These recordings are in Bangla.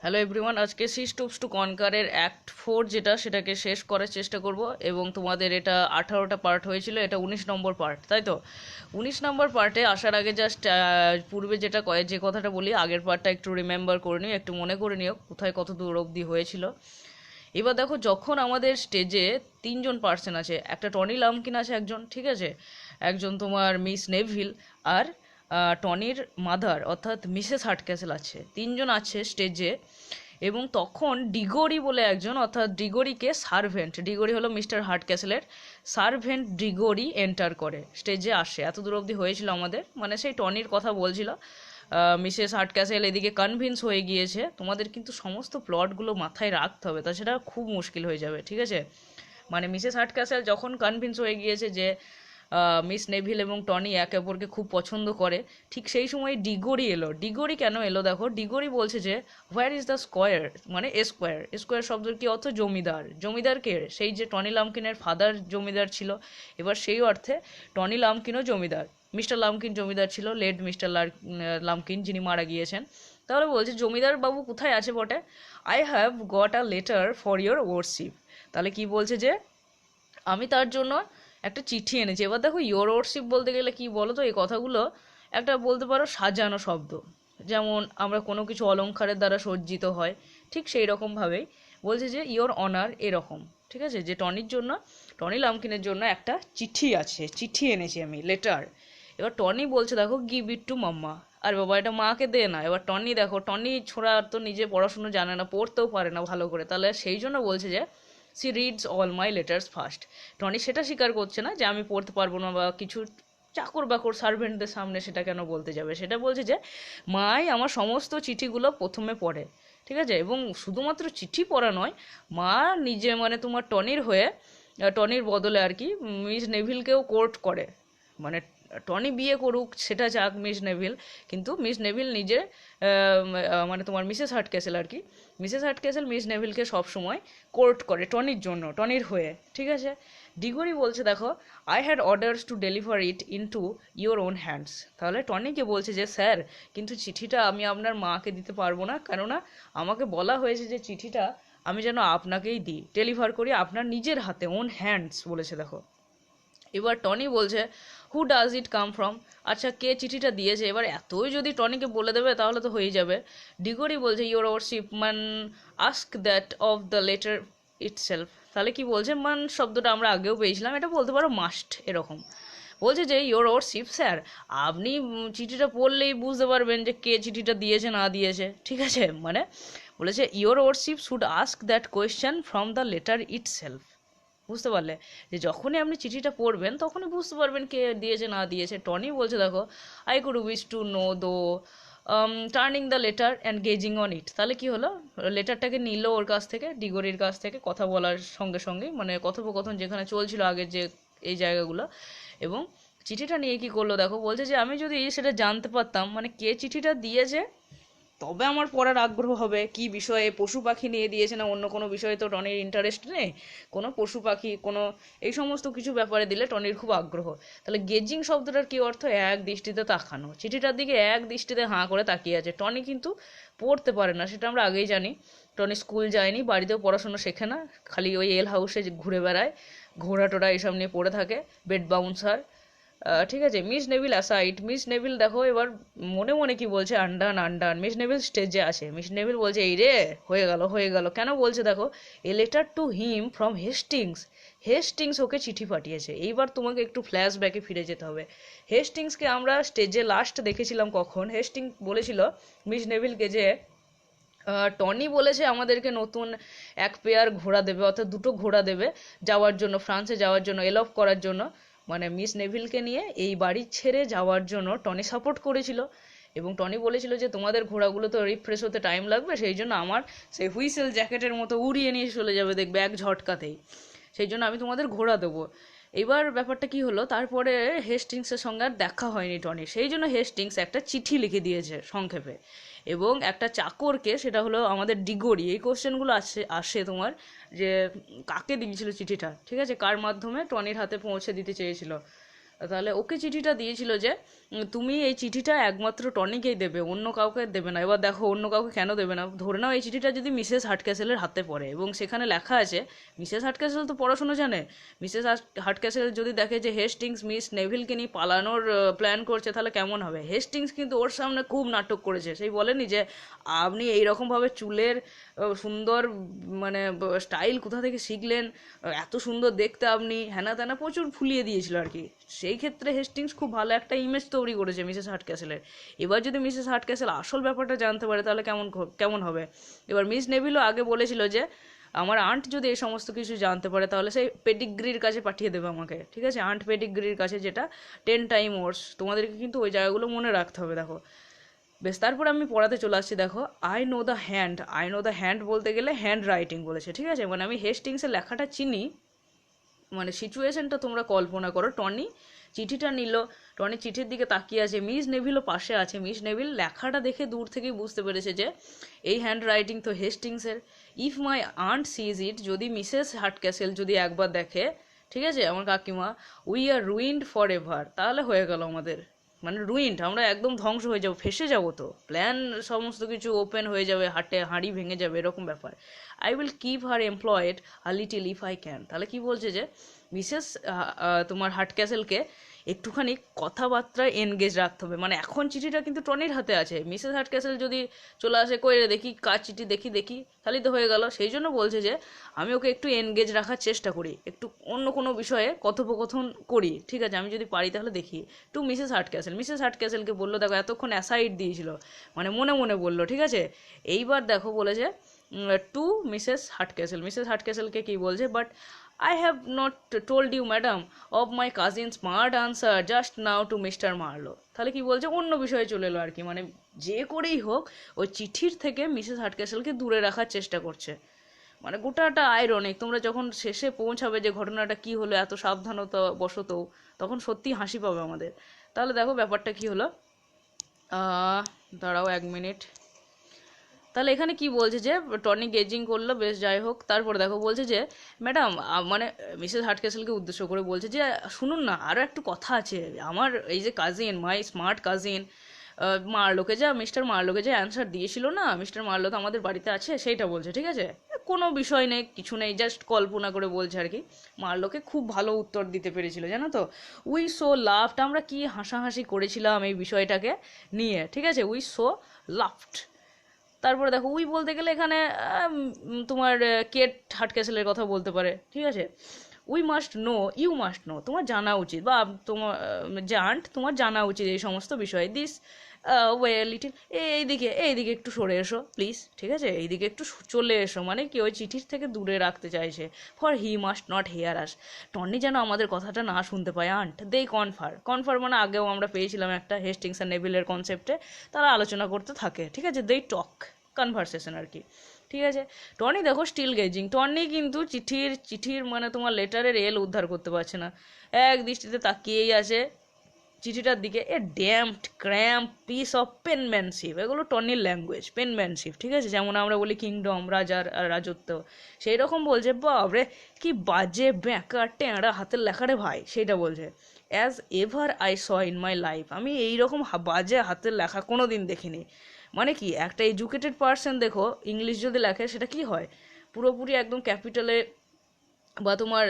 হ্যালো এভরিওয়ান, আজকে সি স্টুপস টু কনকারের অ্যাক্ট 4 যেটা সেটাকে শেষ করার চেষ্টা করব। এবং তোমাদের এটা 18টা পার্ট হয়েছিল, এটা 19 নম্বর পার্ট, তাই তো 19 নম্বর পার্টে আসার আগে জাস্ট পূর্বে যে কথাটা বলি, আগের পার্টটা একটু রিমেম্বার করে নিও, একটু মনে করে নিও কোথায় কত দূর অবধি হয়েছিল। এবার দেখো, যখন আমাদের স্টেজে তিনজন পার্সন আছে, একটা টনি লামকিন আছে একজন, ঠিক আছে, একজন তোমার মিস নেভিল, আর টনির মাদার অর্থাৎ মিসেস হার্টক্যাসেল আছে, তিনজন আছে স্টেজে। এবং তখন ডিগোরি বলে একজন, অর্থাৎ ডিগোরিকে সার্ভেন্ট, ডিগোরি হলো মিস্টার হার্টক্যাসেলের সার্ভেন্ট, ডিগোরি এন্টার করে স্টেজে আসে। এত দূর অবধি হয়েছিল আমাদের, মানে সেই টনির কথা বলছিল। মিসেস হার্টক্যাসেল এদিকে কনভিন্স হয়ে গিয়েছে। তোমাদের কিন্তু সমস্ত প্লটগুলো মাথায় রাখতে হবে, তাছাড়া খুব মুশকিল হয়ে যাবে, ঠিক আছে। মানে মিসেস হার্টক্যাসেল যখন কনভিন্স হয়ে গিয়েছে যে মিস নেভিল এবং টনি একে অপরকে খুব পছন্দ করে, ঠিক সেই সময় ডিগোরি এলো। ডিগোরি কেন এলো দেখো, ডিগোরি বলছে যে হোয়ার ইজ দ্য স্কোয়ার, মানে স্কোয়ার, স্কোয়ার শব্দের কি অর্থ? জমিদার। জমিদার কে? সেই যে টনি লামকিনের ফাদার জমিদার ছিল, এবার সেই অর্থে টনি লামকিনও জমিদার। মিস্টার লামকিন জমিদার ছিল, লেড মিস্টার লামকিন, যিনি মারা গিয়েছেন। তাহলে বলছে জমিদার বাবু কোথায় আছে বটে? I have got a letter for your warship. তাহলে কি বলছে যে আমি তার জন্য একটা চিঠি এনেছি। এবার দেখো, ইয়োর ওয়ারশিপ বলতে গেলে কি বলো তো, এই কথাগুলো একটা বলতে পারো সাজানো শব্দ। যেমন আমরা কোনো কিছু অলংকারের দ্বারা সজ্জিত হয়, ঠিক সেই রকমভাবেই বলছে যে ইয়োর অনার, এরকম, ঠিক আছে, যে টনির জন্য, টনি লামকিনের জন্য একটা চিঠি আছে, চিঠি এনেছি আমি, লেটার। এবার টনি বলছে দেখো, গিভ ইট টু মাম্মা। আর বাবা, এটা মাকে দে না। এবার টনি দেখো, টনি ছোড়া তো নিজে পড়াশুনো জানে না, পড়তেও পারে না ভালো করে, তাহলে সেই জন্য বলছে যে she reads all my letters first. Tony সেটা স্বীকার করছে না যে আমি পড়তে পারবো না বা কিছু, চাকর বাকর সার্ভেন্টদের সামনে সেটা কেন বলতে যাবে। সেটা বলছে যে মাই আমার সমস্ত চিঠিগুলো প্রথমে পড়ে, ঠিক আছে। এবং শুধুমাত্র চিঠি পড়া নয়, মা নিজে, মানে তোমার টনির হয়ে, টনির বদলে আর কি, মিস নেভিলকেও কোর্ট করে। মানে টনি বিয়ে করুক সেটা চাক মিস নেভিল, কিন্তু মিস নেভিল নিজে মানে তোমার মিসেস হার্টক্যাসেল আর কি, মিসেস হার্টক্যাসেল মিস নেভিলকে সবসময় কোর্ট করে টনির জন্য, টনির হয়ে, ঠিক আছে। ডিগোরি বলছে দেখো, I had orders to deliver it into your own hands. তাহলে টনিকে বলছে যে স্যার, কিন্তু চিঠিটা আমি আপনার মাকে দিতে পারবো না, কেননা আমাকে বলা হয়েছে যে চিঠিটা আমি যেন আপনাকেই দিই, ডেলিভার করি আপনার নিজের হাতে, ওন হ্যান্ডস বলেছে দেখো। এবার টনি বলছে who does it come from, আচ্ছা কে চিঠিটা দিয়েছে। এবার এতই যদি টনিকে বলে দেবে তাহলে তো হয়েই যাবে। ডিগোরি বলছে ইয়োর ওয়ারশিপ মান ask that of the letter itself. তাহলে কি বলছে, মান শব্দটা আমরা আগেও পেয়েছিলাম, এটা বলতে পারো মাস্ট, এরকম বলছে যে ইয়োর ওয়ারশিপ স্যার, আপনি চিঠিটা পড়লেই বুঝতে পারবেন যে কে চিঠিটা দিয়েছে না দিয়েছে, ঠিক আছে। মানে বলেছে your warship should ask that question from the letter itself. বুঝতে পারলে, যে যখনই আপনি চিঠিটা পড়বেন তখনই বুঝতে পারবেন কে দিয়েছে না দিয়েছে। টনি বলছে দেখো, I could wish to know though turning the letter and gazing on it. তাহলে কি হলো, লেটারটাকে নিল ওর কাছ থেকে, ডিগোরির কাছ থেকে, কথা বলার সঙ্গে সঙ্গে, মানে কথোপকথন যেখানে চলছিল আগের যে এই জায়গাগুলো। এবং চিঠিটা নিয়ে কি করলো দেখো, বলছে যে আমি যদি সেটা জানতে পারতাম, মানে কে চিঠিটা দিয়েছে, তবে আমার পড়ার আগ্রহ হবে। কি বিষয়ে, পশু পাখি নিয়ে দিয়েছে না অন্য কোনো বিষয়ে, তো টনির ইন্টারেস্ট নেই। কোনো পশু পাখি, কোনো এই সমস্ত কিছু ব্যাপারে দিলে টনির খুব আগ্রহ। তাহলে গেজিং শব্দটার কি অর্থ? এক দৃষ্টিতে তাকানো। চিঠিটার দিকে এক দৃষ্টিতে হাঁ করে তাকিয়ে আছে। টনি কিন্তু পড়তে পারে না, সেটা আমরা আগেই জানি। টনি স্কুল যায়নি, বাড়িতেও পড়াশোনা শেখে না, খালি ওই এল হাউসে ঘুরে বেড়ায়, ঘোড়া টোড়া এসব নিয়ে পড়ে থাকে, বেড বাউন্সার, ঠিক আছে। Miss Neville aside, miss Neville দেখো এবার মনে মনে কি বলছে, আন্ডান আন্ডান। মিস নেভিল স্টেজে আসে, মিস নেভিল বলছে এই রে, হয়ে গেল হয়ে গেল। কেন বলছে দেখো, a letter to him from Hastings. Hastings ওকে চিঠি পাঠিয়েছে। এইবার তোমাকে একটু ফ্ল্যাশব্যাকে ফিরে যেতে হবে। হেস্টিংসকে আমরা স্টেজে লাস্ট দেখেছিলাম কখন। হেস্টিংস বলেছিল মিস নেভিলকে যে টনি বলেছে আমাদেরকে নতুন এক পেয়ার ঘোড়া দেবে, অর্থাৎ দুটো ঘোড়া দেবে যাওয়ার জন্য, ফ্রান্সে যাওয়ার জন্য, এলফ করার জন্য, মানে মিস নেভিলকে নিয়ে এই বাড়ি ছেড়ে যাওয়ার জন্য টনি সাপোর্ট করেছিল। এবং টনি বলেছিল যে তোমাদের ঘোড়াগুলো তো রিফ্রেশ হতে টাইম লাগবে, সেই জন্য আমার সেই হুইসেল জ্যাকেটের মতো উড়িয়ে নিয়ে চলে যাবে দেখবে এক ঝটকাতেই, সেই জন্য আমি তোমাদের ঘোড়া দেবো। এবার ব্যাপারটা কি হলো, তারপরে হেস্টিংসের সঙ্গে আর দেখা হয়নি টনি, সেই জন্য হেস্টিংস একটা চিঠি লিখে দিয়েছে সংক্ষেপে, এবং একটা চাকরকে, সেটা হলো আমাদের ডিগোরি। এই কোশ্চেনগুলো আসে আসে তোমার, যে কাকে দিয়েছিল চিঠিটা, ঠিক আছে, কার মাধ্যমে টনির হাতে পৌঁছে দিতে চেয়েছিল। তাহলে ওকে চিঠিটা দিয়েছিল যে তুমি এই চিঠিটা একমাত্র টনিকেই দেবে, অন্য কাউকে দেবে না। এবার দেখো অন্য কাউকে কেন দেবে না, ধরে নাও এই চিঠিটা যদি মিসেস হার্টক্যাসেলের হাতে পড়ে এবং সেখানে লেখা আছে, মিসেস হার্টক্যাসেল তো পড়াশুনো জানে, মিসেস হার্টক্যাসেল যদি দেখে যে হেস্টিংস মিস নেভিলকে নিয়ে পালানোর প্ল্যান করছে, তাহলে কেমন হবে? হেস্টিংস কিন্তু ওর সামনে খুব নাটক করেছে, সেই বলেনি যে আপনি এইরকমভাবে চুলের সুন্দর মানে স্টাইল কোথা থেকে শিখলেন, এত সুন্দর দেখতে আপনি, হ্যানা ত্যানা প্রচুর ফুলিয়ে দিয়েছিল আর কি। সেই ক্ষেত্রে হেস্টিংস খুব ভালো একটা ইমেজ তৈরি করেছে মিসেস হার্টক্যাসেলের। এবার যদি মিসেস হার্টক্যাসেল আসল ব্যাপারটা জানতে পারে তাহলে কেমন হবে? এবার মিস নেভিলও আগে বলেছিল যে আমার আন্ট যদি এই সমস্ত কিছু জানতে পারে তাহলে সেই পেডিগ্রির কাছে পাঠিয়ে দেবে আমাকে, ঠিক আছে, আন্ট পেডিগ্রির কাছে, যেটা 10 টাইম ওর্স। তোমাদেরকে কিন্তু ওই জায়গাগুলো মনে রাখতে হবে। দেখো বেশ, তারপর আমি পড়াতে চলে আসছি। দেখো আই নো দ্য হ্যান্ড বলতে গেলে হ্যান্ড রাইটিং বলেছে, ঠিক আছে, মানে আমি হেস্টিংসের লেখাটা চিনি। মানে সিচুয়েশনটা তোমরা কল্পনা করো, টনি চিঠিটা নিল, টনি চিঠির দিকে তাকিয়ে আছে, মিস নেভিলও পাশে আছে। মিস নেভিল লেখাটা দেখে দূর থেকেই বুঝতে পেরেছে যে এই হ্যান্ড রাইটিং তো হেস্টিংসের। ইফ মাই আন্ট সিজ ইট, যদি মিসেস হার্টক্যাসেল যদি একবার দেখে, ঠিক আছে, আমার কাকিমা, we are ruined for ever, তাহলে হয়ে গেল আমাদের, মানে রুইন্ড, আমরা একদম ধ্বংস হয়ে যাবো, ফেসে যাবো, তো প্ল্যান সমস্ত কিছু ওপেন হয়ে যাবে, হাঁড়ি ভেঙে যাবে, এরকম ব্যাপার। I will keep her employed a little if I can. তাহলে কি বলছে যে মিসেস তোমার হার্টক্যাসেলকে একটুখানি কথাবার্তায় এনগেজ রাখতে হবে। মানে এখন চিঠিটা কিন্তু টনির হাতে আছে, মিসেস হার্টক্যাসেল যদি চলে আসে, কই রে দেখি কার চিঠি, দেখি তাহলেই তো হয়ে গেল। সেই জন্য বলছে যে আমি ওকে একটু এনগেজ রাখার চেষ্টা করি, একটু অন্য কোনো বিষয়ে কথোপকথন করি, ঠিক আছে, আমি যদি পারি তাহলে দেখি। টু মিসেস হার্টক্যাসেলকে বললো, দেখো এতক্ষণ অ্যাসাইড দিয়েছিল, মানে মনে মনে বললো, ঠিক আছে, এইবার দেখো বলেছে টু মিসেস হার্টক্যাসেলকে কি বলছে, but I have not told you, madam, of my cousin's smart answer just now to Mr. Marlowe. তাহলে কি বলছে, অন্য বিষয়ে চলে এলো আর কি, মানে যে করেই হোক ওই চিঠির থেকে মিসেস হার্টক্যাসেলকে দূরে রাখার চেষ্টা করছে। মানে গোটাটা আইরনিক। তোমরা যখন শেষে পৌঁছাবে যে ঘটনাটা কি হলো এত সাবধানতা বশত, তখন সত্যি হাসি পাবে আমাদের। তাহলে দেখো ব্যাপারটা কি হলো, দাঁড়াও 1 মিনিট। তাহলে এখানে কি বলছে যে টনি গেজিং করলো, বেশ যাই হোক। তারপর দেখো বলছে যে ম্যাডাম, মানে মিসেস হার্টক্যাসেলকে উদ্দেশ্য করে বলছে যে শুনুন না, আরও একটু কথা আছে। আমার এই যে cousin, my smart cousin Mister মার্লোকে যে অ্যান্সার দিয়েছিল না, মিস্টার মার্লো তো আমাদের বাড়িতে আছে, সেইটা বলছে, ঠিক আছে, কোনো বিষয় নেই, কিছু নেই, জাস্ট কল্পনা করে বলছে আর কি। মার্লোকে খুব ভালো উত্তর দিতে পেরেছিল, জানো তো, উই সো লাফড, আমরা কি হাসাহাসি করেছিলাম এই বিষয়টাকে নিয়ে, ঠিক আছে, উই সো লাফড। তারপরে দেখো উই বলতে গেলে এখানে তোমার কেট হার্টক্যাসেলের কথা বলতে পারে, ঠিক আছে। We must know, you must know, তোমার জানা উচিত, বা তোমার জান্ট, তোমার জানা উচিত এই সমস্ত বিষয়। দিস ওয়ে লিটিল, এইদিকে একটু সরে এসো প্লিজ, ঠিক আছে, এইদিকে একটু চলে এসো, মানে কি ওই চিঠির থেকে দূরে রাখতে চাইছে। For he must not hear us, Tony যেন আমাদের কথাটা না শুনতে পায়। আন্ট দেই কনফার মানে আগেও আমরা পেয়েছিলাম একটা হেস্টিংস আর নেভিলের কনসেপ্টে, তারা আলোচনা করতে থাকে, ঠিক আছে, দেই টক, কনভারসেশন আর কি, ঠিক আছে। টনি দেখো স্টিল গেজিং, টনি কিন্তু চিঠির মানে তোমার লেটারের এল উদ্ধার করতে পারছে না, এক দৃষ্টিতে তাকিয়েই আছে চিঠিটার দিকে। A damned cramp piece of penmanship, এগুলো টনির ল্যাঙ্গুয়েজ, পেনম্যানশিপ, ঠিক আছে, যেমন আমরা বলি কিংডম, রাজার আর রাজত্ব, সেই রকম বলছে। বাবরে কি বাজে ব্যাঁকা ট্যাঁড়া হাতের লেখারে ভাই, সেইটা বলছে। As ever I saw in my life, আমি এইরকম বাজে হাতের লেখা কোনো দিন দেখিনি। মানে কি একটা এডুকেটেড পার্সন দেখো ইংলিশ যদি লেখে সেটা কি হয়, পুরোপুরি একদম ক্যাপিটালে বা তোমার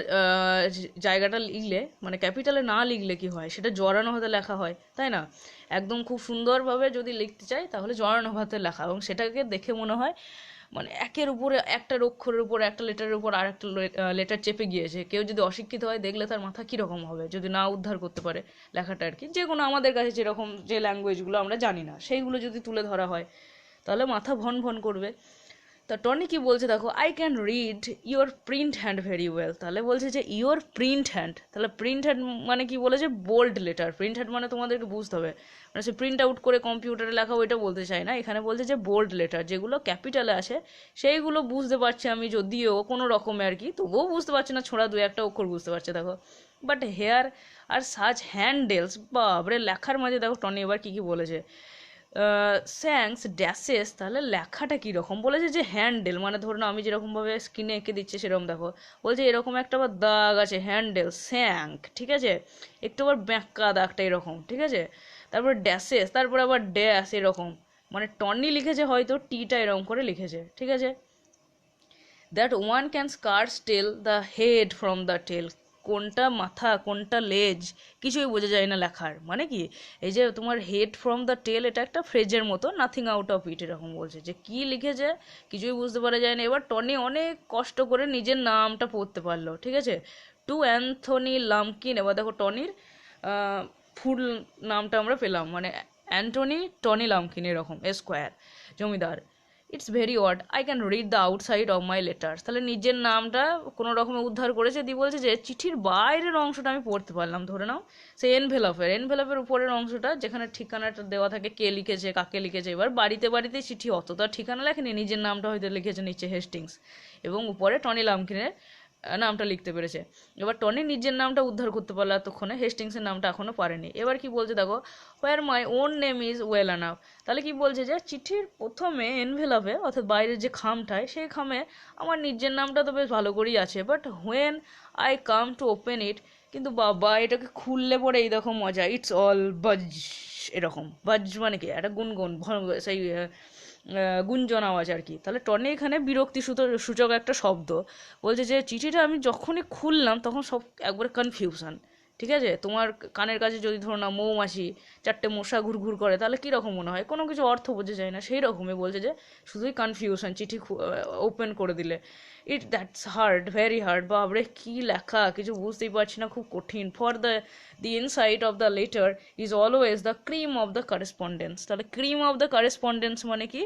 জায়গাটা লিখলে, মানে ক্যাপিটালে না লিখলে কি হয়, সেটা জড়ানো হাতে লেখা হয়, তাই না? একদম খুব সুন্দরভাবে যদি লিখতে চাই তাহলে জড়ানো হাতে লেখা, এবং সেটাকে দেখে মনে হয় মানে একের উপরে একটা অক্ষরের উপর, একটা লেটারের উপর আর একটা লেটার চেপে গিয়েছে। কেউ যদি অশিক্ষিত হয় দেখলে তার মাথা কীরকম হবে যদি না উদ্ধার করতে পারে লেখাটা আর কি। যে কোনো আমাদের কাছে যেরকম যে ল্যাঙ্গুয়েজগুলো আমরা জানি না সেইগুলো যদি তুলে ধরা হয় তাহলে মাথা ভন ভন করবে। তা টনি কি বলছে দেখো, I can read your print hand very well. তাহলে বলছে যে ইওর প্রিন্ট হ্যান্ড, তাহলে প্রিন্ট হ্যান্ড মানে কি বলেছে, বোল্ড লেটার। প্রিন্ট হ্যান্ড মানে তোমাদেরকে বুঝতে হবে, মানে সে প্রিন্ট আউট করে কম্পিউটারে লেখা ওইটা বলতে চাই না, এখানে বলছে যে বোল্ড লেটার, যেগুলো ক্যাপিটালে আছে সেইগুলো বুঝতে পারছি আমি, যদিও কোনো রকমে আর কি, তবুও বুঝতে পারছি না, ছোড়া দু একটা অক্ষর বুঝতে পারছে দেখো। But here are such handles, বাবরে লেখার মাঝে দেখো টনি এবার কী কী বলেছে। স্যাংস ড্যাশেস, তাহলে লেখাটা কীরকম বলেছে যে হ্যান্ডেল, মানে ধরুন আমি যেরকমভাবে স্ক্রিনে এঁকে দিচ্ছি সেরকম দেখো, বলছে এরকম একটা আবার দাগ আছে হ্যান্ডেল স্যাঙ্ক, ঠিক আছে, একটু আবার ব্যাঁকা দাগটা এরকম, ঠিক আছে, তারপর ড্যাশেস, তারপর আবার ড্যাশ এরকম, মানে টনি লিখেছে হয়তো টিটা এরকম করে লিখেছে, ঠিক আছে। That one can scarce tell the head from the tail, কোনটা মাথা কোনটা লেজ কিছুই বোঝা যায় না লেখার, মানে কি এই যে তোমার হেড ফ্রম দ্য টেল এটা একটা ফ্রেজের মতো, নাথিং আউট অফ ইট এরকম বলছে, যে কি লিখেছে কিছুই বুঝতে পারা যায় না। এবার টনি অনেক কষ্ট করে নিজের নামটা পড়তে পারলো, ঠিক আছে, টু অ্যান্থনি লামকিন। এবার দেখো টনির ফুল নামটা আমরা পেলাম, মানে অ্যান্টনি টনি লামকিন এরকম স্কোয়ার জমিদার। It's very word, I can read the outside of my letters, তাহলে নিজের নামটা কোনো রকমে উদ্ধার করেছে, দিয়ে বলছে যে চিঠির বাইরের অংশটা আমি পড়তে পারলাম, ধরে নাও সেই এনভেলপের উপরের অংশটা যেখানে ঠিকানাটা দেওয়া থাকে কে লিখেছে কাকে লিখেছে। এবার বাড়িতে বাড়িতে চিঠি অতটা ঠিকানা লেখেনি, নিজের নামটা হয়তো লিখেছে নিচে হেস্টিংস, এবং উপরে টনি লামকিনের নামটা লিখতে পেরেছে। এবার টনি নিজের নামটা উদ্ধার করতে পারলো, এতক্ষণে হেস্টিংসের নামটা এখনও পারেনি। এবার কি বলছে দেখো, where my own name is well enough, তাহলে কি বলছে যে চিঠির প্রথমে এনভেলপে অর্থাৎ বাইরের যে খামটায় সেই খামে আমার নিজের নামটা তো বেশ ভালো করেই আছে, but when I come to open it, কিন্তু বাবা এটাকে খুললে পরে এই দেখো মজা, ইটস অল বাজ, এরকম বাজ মানে কি একটা গুনগুন সেই গুঞ্জন আওয়াজ আর কি। তাহলে টনি এখানে বিরক্তি সূচক একটা শব্দ বলছে যে চিঠিটা আমি যখনই খুললাম তখন সব একবারে কনফিউশন, ঠিক আছে। তোমার কানের কাছে যদি ধরো না মৌমাছি চারটে মশা ঘুরঘুর করে তাহলে কীরকম মনে হয়, কোনো কিছু অর্থ বোঝা যায় না, সেই রকমই বলছে যে শুধুই কনফিউশন চিঠি ওপেন করে দিলে। দ্যাটস হার্ড, ভেরি হার্ড, বাবরে কী লেখা কিছু বুঝতেই পারছি না, খুব কঠিন। For the inside of the letter is always the cream of the কারেসপন্ডেন্স, তাহলে ক্রিম অফ দ্য কারেসপন্ডেন্স মানে কি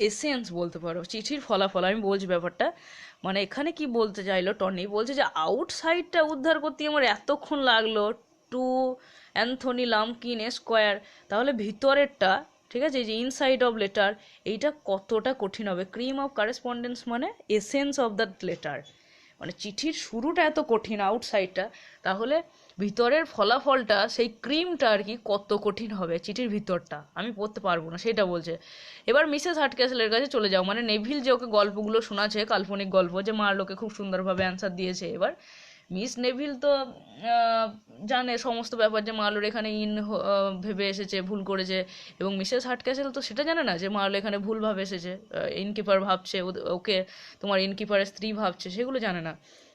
এসেন্স বলতে পারো, চিঠির ফলাফল। আমি বলছি ব্যাপারটা, মানে এখানে কি বলতে চাইলো টনি, বলছে যে আউটসাইডটা উদ্ধার করতে আমার এতক্ষণ লাগলো টু অ্যান্থনি লামকিন স্কোয়ার, তাহলে ভিতরেরটা, ঠিক আছে, এই যে ইনসাইড অফ লেটার, এইটা কতটা কঠিন হবে। ক্রিম অফ কারেসপন্ডেন্স মানে এসেন্স অফ দ্য লেটার, মানে চিঠির শুরুটা এত কঠিন আউটসাইডটা, তাহলে ভিতরের ফলাফলটা সেই ক্রিমটা আর কি কত কঠিন হবে চিঠির ভিতরটা, আমি পড়তে পারবো না সেটা বলছে। এবার মিসেস হার্টক্যাসলের কাছে চলে যাও, মানে নেভিল যে ওকে গল্পগুলো শোনাচ্ছে কাল্পনিক গল্প যে মার্লোকে খুব সুন্দরভাবে অ্যান্সার দিয়েছে। এবার মিস নেভিল তো জানে সমস্ত ব্যাপার যে মার্লোর এখানে ভেবে এসেছে, ভুল করেছে, এবং মিসেস হার্টক্যাসল তো সেটা জানে না যে মার্লো এখানে ভুলভাবে এসেছে, ইনকিপার ভাবছে ওকে তোমার ইনকিপারের স্ত্রী ভাবছে, সেগুলো জানে না।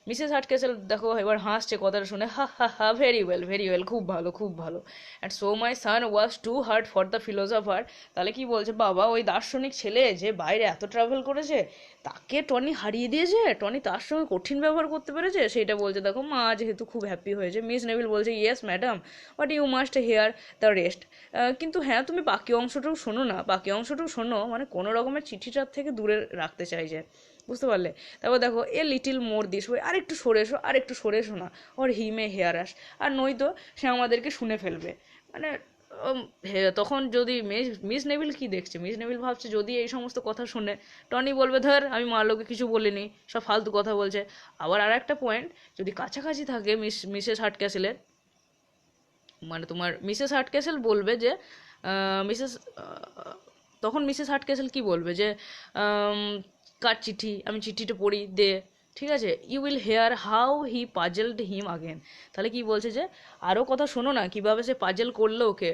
মিসেস হার্টক্যাসল দেখো এবার হাসছে কথাটা শুনে, হা হা হা, ভেরি ওয়েল, খুব ভালো খুব ভালো। And so my son was too hard for the philosopher, তাহলে কি বলছে বাবা ওই দার্শনিক ছেলে যে বাইরে এত ট্রাভেল করেছে তাকে টনি হারিয়ে দিয়েছে, টনি তার সঙ্গে কঠিন ব্যবহার করতে পেরেছে, সেইটা বলছে দেখো মা যেহেতু খুব হ্যাপি হয়েছে। মিস নেভিল বলছে yes madam, but you must hear the rest, কিন্তু হ্যাঁ তুমি বাকি অংশটাও শোনো না, বাকি অংশটাও শোনো, মানে কোনো রকমের চিঠিটার থেকে দূরে রাখতে চাইছে, বুঝতে পারলে। তারপর দেখো a little more this way, আরেকটু সরে এসো না, ওর হিমে হেয়ার আস, আর নয়তো সে আমাদেরকে শুনে ফেলবে, মানে তখন যদি মিস নেভিল কি দেখছে, মিস নেভিল ভাবছে যদি এই সমস্ত কথা শুনে টনি বলবে ধর আমি মার্লোকে কিছু বলিনি, সব ফালতু কথা বলছে। আবার আর একটা পয়েন্ট, যদি কাছাকাছি থাকে মিসেস হার্টক্যাসেলের, মানে তোমার মিসেস হার্টক্যাসেল বলবে যে মিসেস তখন মিসেস হার্টক্যাসেল কি বলবে যে কার চিঠি, আমি চিঠিটা পড়ি দে, ঠিক আছে, you will hear how he puzzled him again, তাহলে কি বলছে যে আরও কথা শোনো না কীভাবে সে পাজেল করলো ওকে।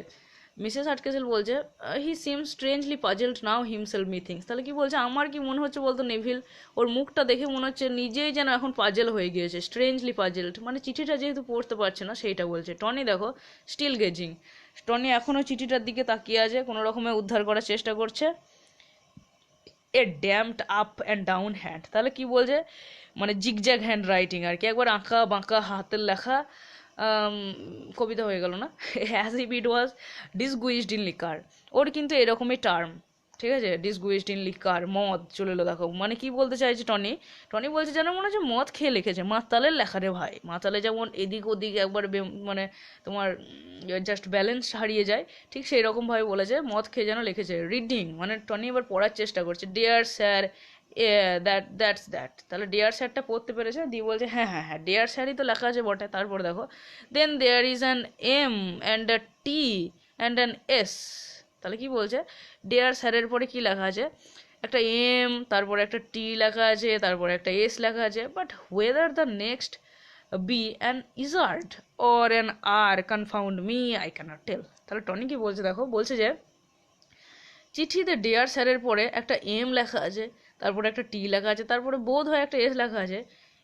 মিসেস হার্টক্যাসেল বলছে হি সিম স্ট্রেঞ্জলি পাজেলড নাও হিমসেলফ মি থিংস, তাহলে কি বলছে আমার কি মনে হচ্ছে বলতো নেভিল, ওর মুখটা দেখে মনে হচ্ছে নিজেই যেন এখন পাজেল হয়ে গিয়েছে, স্ট্রেঞ্জলি পাজেলড, মানে চিঠিটা যেহেতু পড়তে পারছে না সেইটা বলছে। টনি দেখো স্টিল গেজিং, টনি এখনও চিঠিটার দিকে তাকিয়ে আছে, কোনো রকমে উদ্ধার করার চেষ্টা করছে। A damned up and down hand, তাহলে কি বলছে মানে জিগজ্যাগ হ্যান্ড রাইটিং আর কি, একবার আঁকা বাঁকা হাতের লেখা, কবিতা হয়ে গেল না, as if it was disguised in liquor, ওর কিন্তু এরকমই টার্ম, ঠিক আছে, ডিসগুইজড ইন লিকার, মদ চলে এলো দেখো, মানে কি বলতে চাইছে টনি বলছে যেন মনে হচ্ছে মদ খেয়ে লিখেছে, মাতালের লেখা রে ভাই, মাতালে যেমন এদিক ওদিক একবার মানে তোমার জাস্ট ব্যালেন্স হারিয়ে যায়, ঠিক সেই রকমভাবে বলেছে মদ খেয়ে যেন লিখেছে। রিডিং মানে টনি এবার পড়ার চেষ্টা করছে, ডিয়ার স্যার দ্যাটস দ্যাট, তাহলে ডিয়ার স্যারটা পড়তে পেরেছে, দিয়ে বলছে হ্যাঁ হ্যাঁ হ্যাঁ ডিয়ার স্যারই তো লেখা আছে বটে। তারপর দেখো then there is an M and a T and an S, তাহলে কি বলছে, ডিয়ার স্যারের পরে কি লেখা আছে, একটা এম, তারপরে একটা টি লেখা আছে, তারপরে একটা এস লেখা আছে, but whether the next be an izzard or an R confound me I cannot tell. তাহলে টনি কি বলছে দেখো, বলছে যে চিঠিতে ডিয়ার স্যারের পরে একটা এম লেখা আছে, তারপরে একটা টি লেখা আছে, তারপরে বোধ হয় একটা এস লেখা আছে,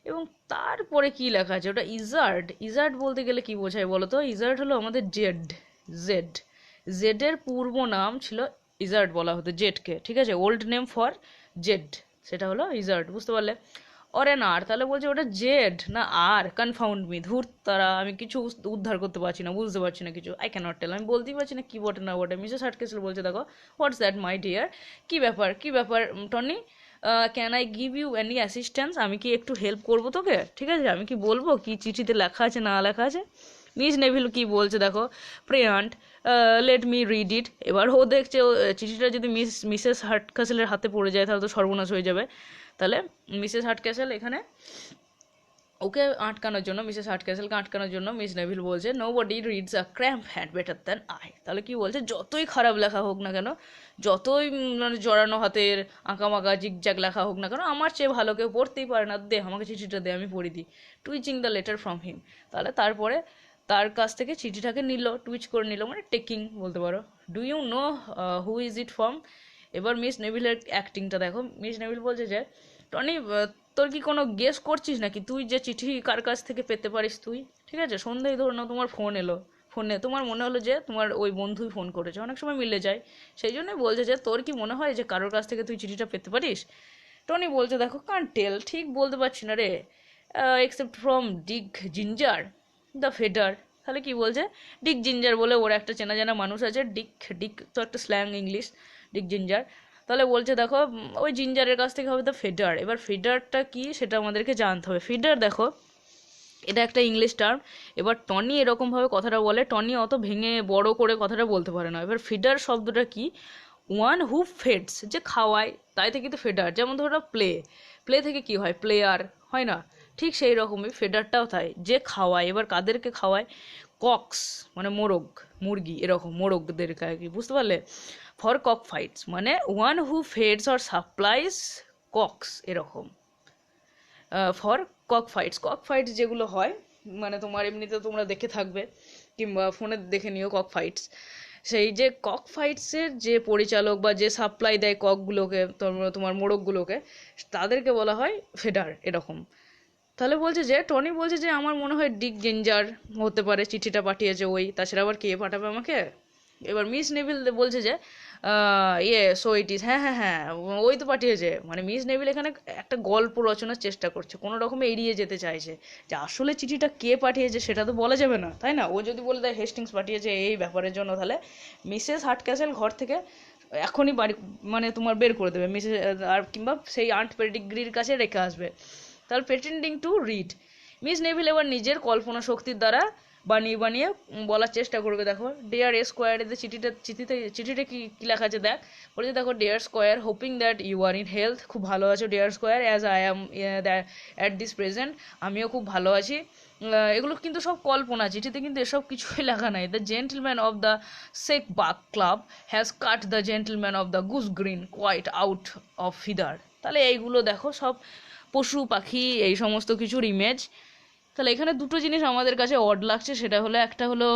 এবং তারপরে কি লেখা আছে, ওটা ইজার্ড। ইজার্ড বলতে গেলে কি বোঝায় বলো তো, ইজার্ড হলো আমাদের জেড, জেড, জেডের পূর্ব নাম ছিল ইজার্ড বলা হতো জেডকে, ঠিক আছে, ওল্ড নেম ফর জেড, সেটা হলো ইজার্ড, বুঝতে পারলে। অর এন আর, তাহলে বলছে ওটা জেড না আর, কনফাউন্ড মি, ধুর তারা, আমি কিছু উদ্ধার করতে পারছি না, বুঝতে পারছি না কিছু, আই ক্যানট টেল, আমি বলতেই পারছি না কি বটে না বটে। মিসেস হাটকেসল বলছে দেখো, হোয়াটস দ্যাট মাই ডিয়ার, কি ব্যাপার কি ব্যাপার Tony, can I give you any assistance, আমি কি একটু হেল্প করবো তোকে, ঠিক আছে, আমি কি বলবো কি চিঠিতে লেখা আছে না লেখা আছে। মিস নেভিল কি বলছে দেখো, প্রেয়ান্ট লেট মি রিড ইট। এবার ও দেখছে চিঠিটা যদি মিসেস হাটকাসেলের হাতে পড়ে যায় তাহলে তো সর্বনাশ হয়ে যাবে। তাহলে মিসেস হাটক্যাসেল এখানে ওকে আটকানোর জন্য, মিসেস হাটক্যাসেলকে আটকানোর জন্য মিস নেভিল বলছে nobody reads a cramp hand better than I. তাহলে কি বলছে, যতই খারাপ লেখা হোক না কেন, যতই মানে জড়ানো হাতের আঁকামাকা জিগজ্যাগ লেখা হোক না কেন, আমার চেয়ে ভালো কেউ পড়তেই পারে না, দে আমাকে চিঠিটা দে, আমি পড়ি দিই, twitching the letter from him. তাহলে তারপরে তার কাছ থেকে চিঠিটাকে নিল, টুইচ করে নিল, মানে টেকিং বলতে পারো। Do you know who is it from. এবার মিস নেভিলের অ্যাক্টিংটা দেখো, মিস নেভিল বলছে যে টনি তোর কি কোনো গেস করছিস নাকি, তুই যে চিঠি কার কাছ থেকে পেতে পারিস তুই, ঠিক আছে, সন্ধ্যায় ধরো না তোমার ফোন এলো, ফোনে তোমার মনে হলো যে তোমার ওই বন্ধুই ফোন করেছে, অনেক সময় মিলে যায়, সেই জন্যই বলছে যে তোর কি মনে হয় যে কারোর কাছ থেকে তুই চিঠিটা পেতে পারিস। টনি বলছে দেখো, কান্ট টেল, ঠিক বলতে পারছি না রে, except from Dick Ginger the feeder. তাহলে কি বলছে, ডিক জিঞ্জার বলে ওর একটা চেনা জানা মানুষ আছে, ডিক, ডিক তো একটা স্ল্যাং ইংলিশ, ডিক জিঞ্জার। তাহলে বলছে দেখো ওই জিঞ্জারের কাছ থেকে হবে দ্য ফিডার। এবার ফিডারটা কি সেটা আমাদেরকে জানতে হবে। ফিডার দেখো এটা একটা ইংলিশ টার্ম। এবার টনি এরকমভাবে কথাটা বলে, টনি অত ভেঙে বড় করে কথাটা বলতে পারে না। এবার ফিডার শব্দটা কি, ওয়ান হু ফেডস, যে খাওয়ায়, তাই থেকে তো ফেডার। যেমন ধরো প্লে, প্লে থেকে কি হয়, প্লেয়ার হয় না, ঠিক সেই রকমই ফেডারটাও তাই, যে খাওয়ায়। এবার কাদেরকে খাওয়ায়, কক্স মানে মোরগ, মুরগি, এরকম মোরগদেরকে আর কি, বুঝতে পারলে। ফর কক ফাইটস মানে one who feeds or supplies cocks, এরকম। For cock fights, cock fights যেগুলো হয় মানে তোমার এমনিতে তোমরা দেখে থাকবে কিংবা ফোনে দেখে নিও কক ফাইটস, সেই যে কক ফাইটসের যে পরিচালক বা যে সাপ্লাই দেয় ককগুলোকে, তোমার মোরগগুলোকে, তাদেরকে বলা হয় ফেডার, এরকম। তাহলে বলছে যে টনি বলছে যে আমার মনে হয় ডিক জিঞ্জার হতে পারে, চিঠিটা পাঠিয়েছে ওই, তাছাড়া আবার কে পাঠাবে আমাকে। এবার মিস নেভিল বলছে যে সো ইট ইজ, হ্যাঁ হ্যাঁ হ্যাঁ ওই তো পাঠিয়েছে। মানে মিস নেভিল এখানে একটা গল্প রচনার চেষ্টা করছে, কোনো রকমে এড়িয়ে যেতে চাইছে যে আসলে চিঠিটা কে পাঠিয়েছে সেটা তো বলা যাবে না, তাই না। ও যদি বলে দেয় হেস্টিংস পাঠিয়েছে এই ব্যাপারের জন্য, তাহলে মিসেস হাটক্যাসেল ঘর থেকে এখনই বাড়ি মানে তোমার বের করে দেবে মিসেস, আর কিংবা সেই আন্ট পেডিগ্রির কাছে রেখে আসবে। তাহলে প্রেটেন্ডিং টু রিড, মিস নেভিল এবার নিজের কল্পনা শক্তির দ্বারা বানিয়ে বানিয়ে বলার চেষ্টা করবে। দেখো ডিয়ার স্কোয়ারে চিঠিটা কি লেখা আছে দেখ, বলছে দেখো dear squire, hoping that you are in health, খুব ভালো আছো dear squire, as I am at this present, আমিও খুব ভালো আছি। এগুলো কিন্তু সব কল্পনা, চিঠিতে কিন্তু এসব কিছুই লেখা নাই। The gentleman of the Shake Bag club has cut the gentleman of the Goose Green quite out of feather. তাহলে এইগুলো দেখো সব পশু পাখি এই সমস্ত কিছুর ইমেজ। তাহলে এখানে দুটো জিনিস আমাদের কাছে অড লাগছে, সেটা হলো একটা হলো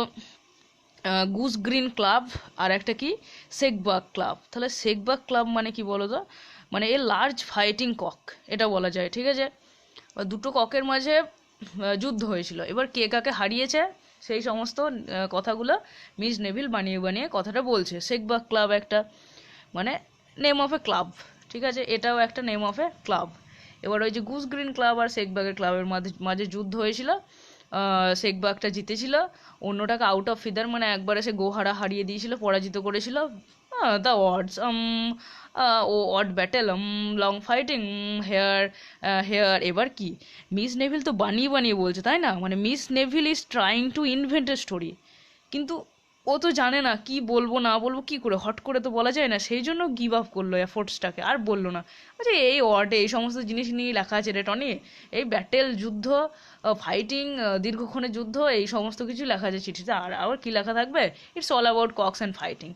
গুস গ্রিন ক্লাব, আর একটা কি সেকবাক ক্লাব। তাহলে সেকবাক ক্লাব মানে কি বলো তো, মানে এ লার্জ ফাইটিং কক এটা বলা যায়, ঠিক আছে। দুটো ককের মাঝে যুদ্ধ হয়েছিল, এবার কে কাকে হারিয়েছে সেই সমস্ত কথাগুলো মিস নেভিল বানিয়ে বানিয়ে কথাটা বলছে। সেকবাক ক্লাব একটা মানে নেম অফ এ ক্লাব, ঠিক আছে, এটাও একটা নেম অফ এ ক্লাব। এবার ওই যে গুস গ্রিন ক্লাব আর শেখবাগের ক্লাবের মাঝে যুদ্ধ হয়েছিল, শেখবাগটা জিতেছিল, অন্যটাকে আউট অফ ফিদার মানে একবারে সে গোহারা হারিয়ে দিয়েছিল, পরাজিত করেছিল। The words oh odd battle long fighting here here. এবার কি মিস নেভিল তো বানিয়ে বানিয়ে বলছে, তাই না, মানে miss Neville is trying to invent a story, কিন্তু ও তো জানে না কি বলবো না বলবো, কি করে হট করে তো বলা যায় না, সেই জন্য গিভ আপ করলো এফোর্টসটাকে, আর বললো না। আচ্ছা এই ওয়ার্ডে এই সমস্ত জিনিস নিয়ে লেখা আছে রে টনি, এই ব্যাটেল যুদ্ধ, ফাইটিং, দীর্ঘক্ষণের যুদ্ধ, এই সমস্ত কিছু লেখা আছে চিঠিতে, আর আবার কি লেখা থাকবে, it's all about cocks and fighting,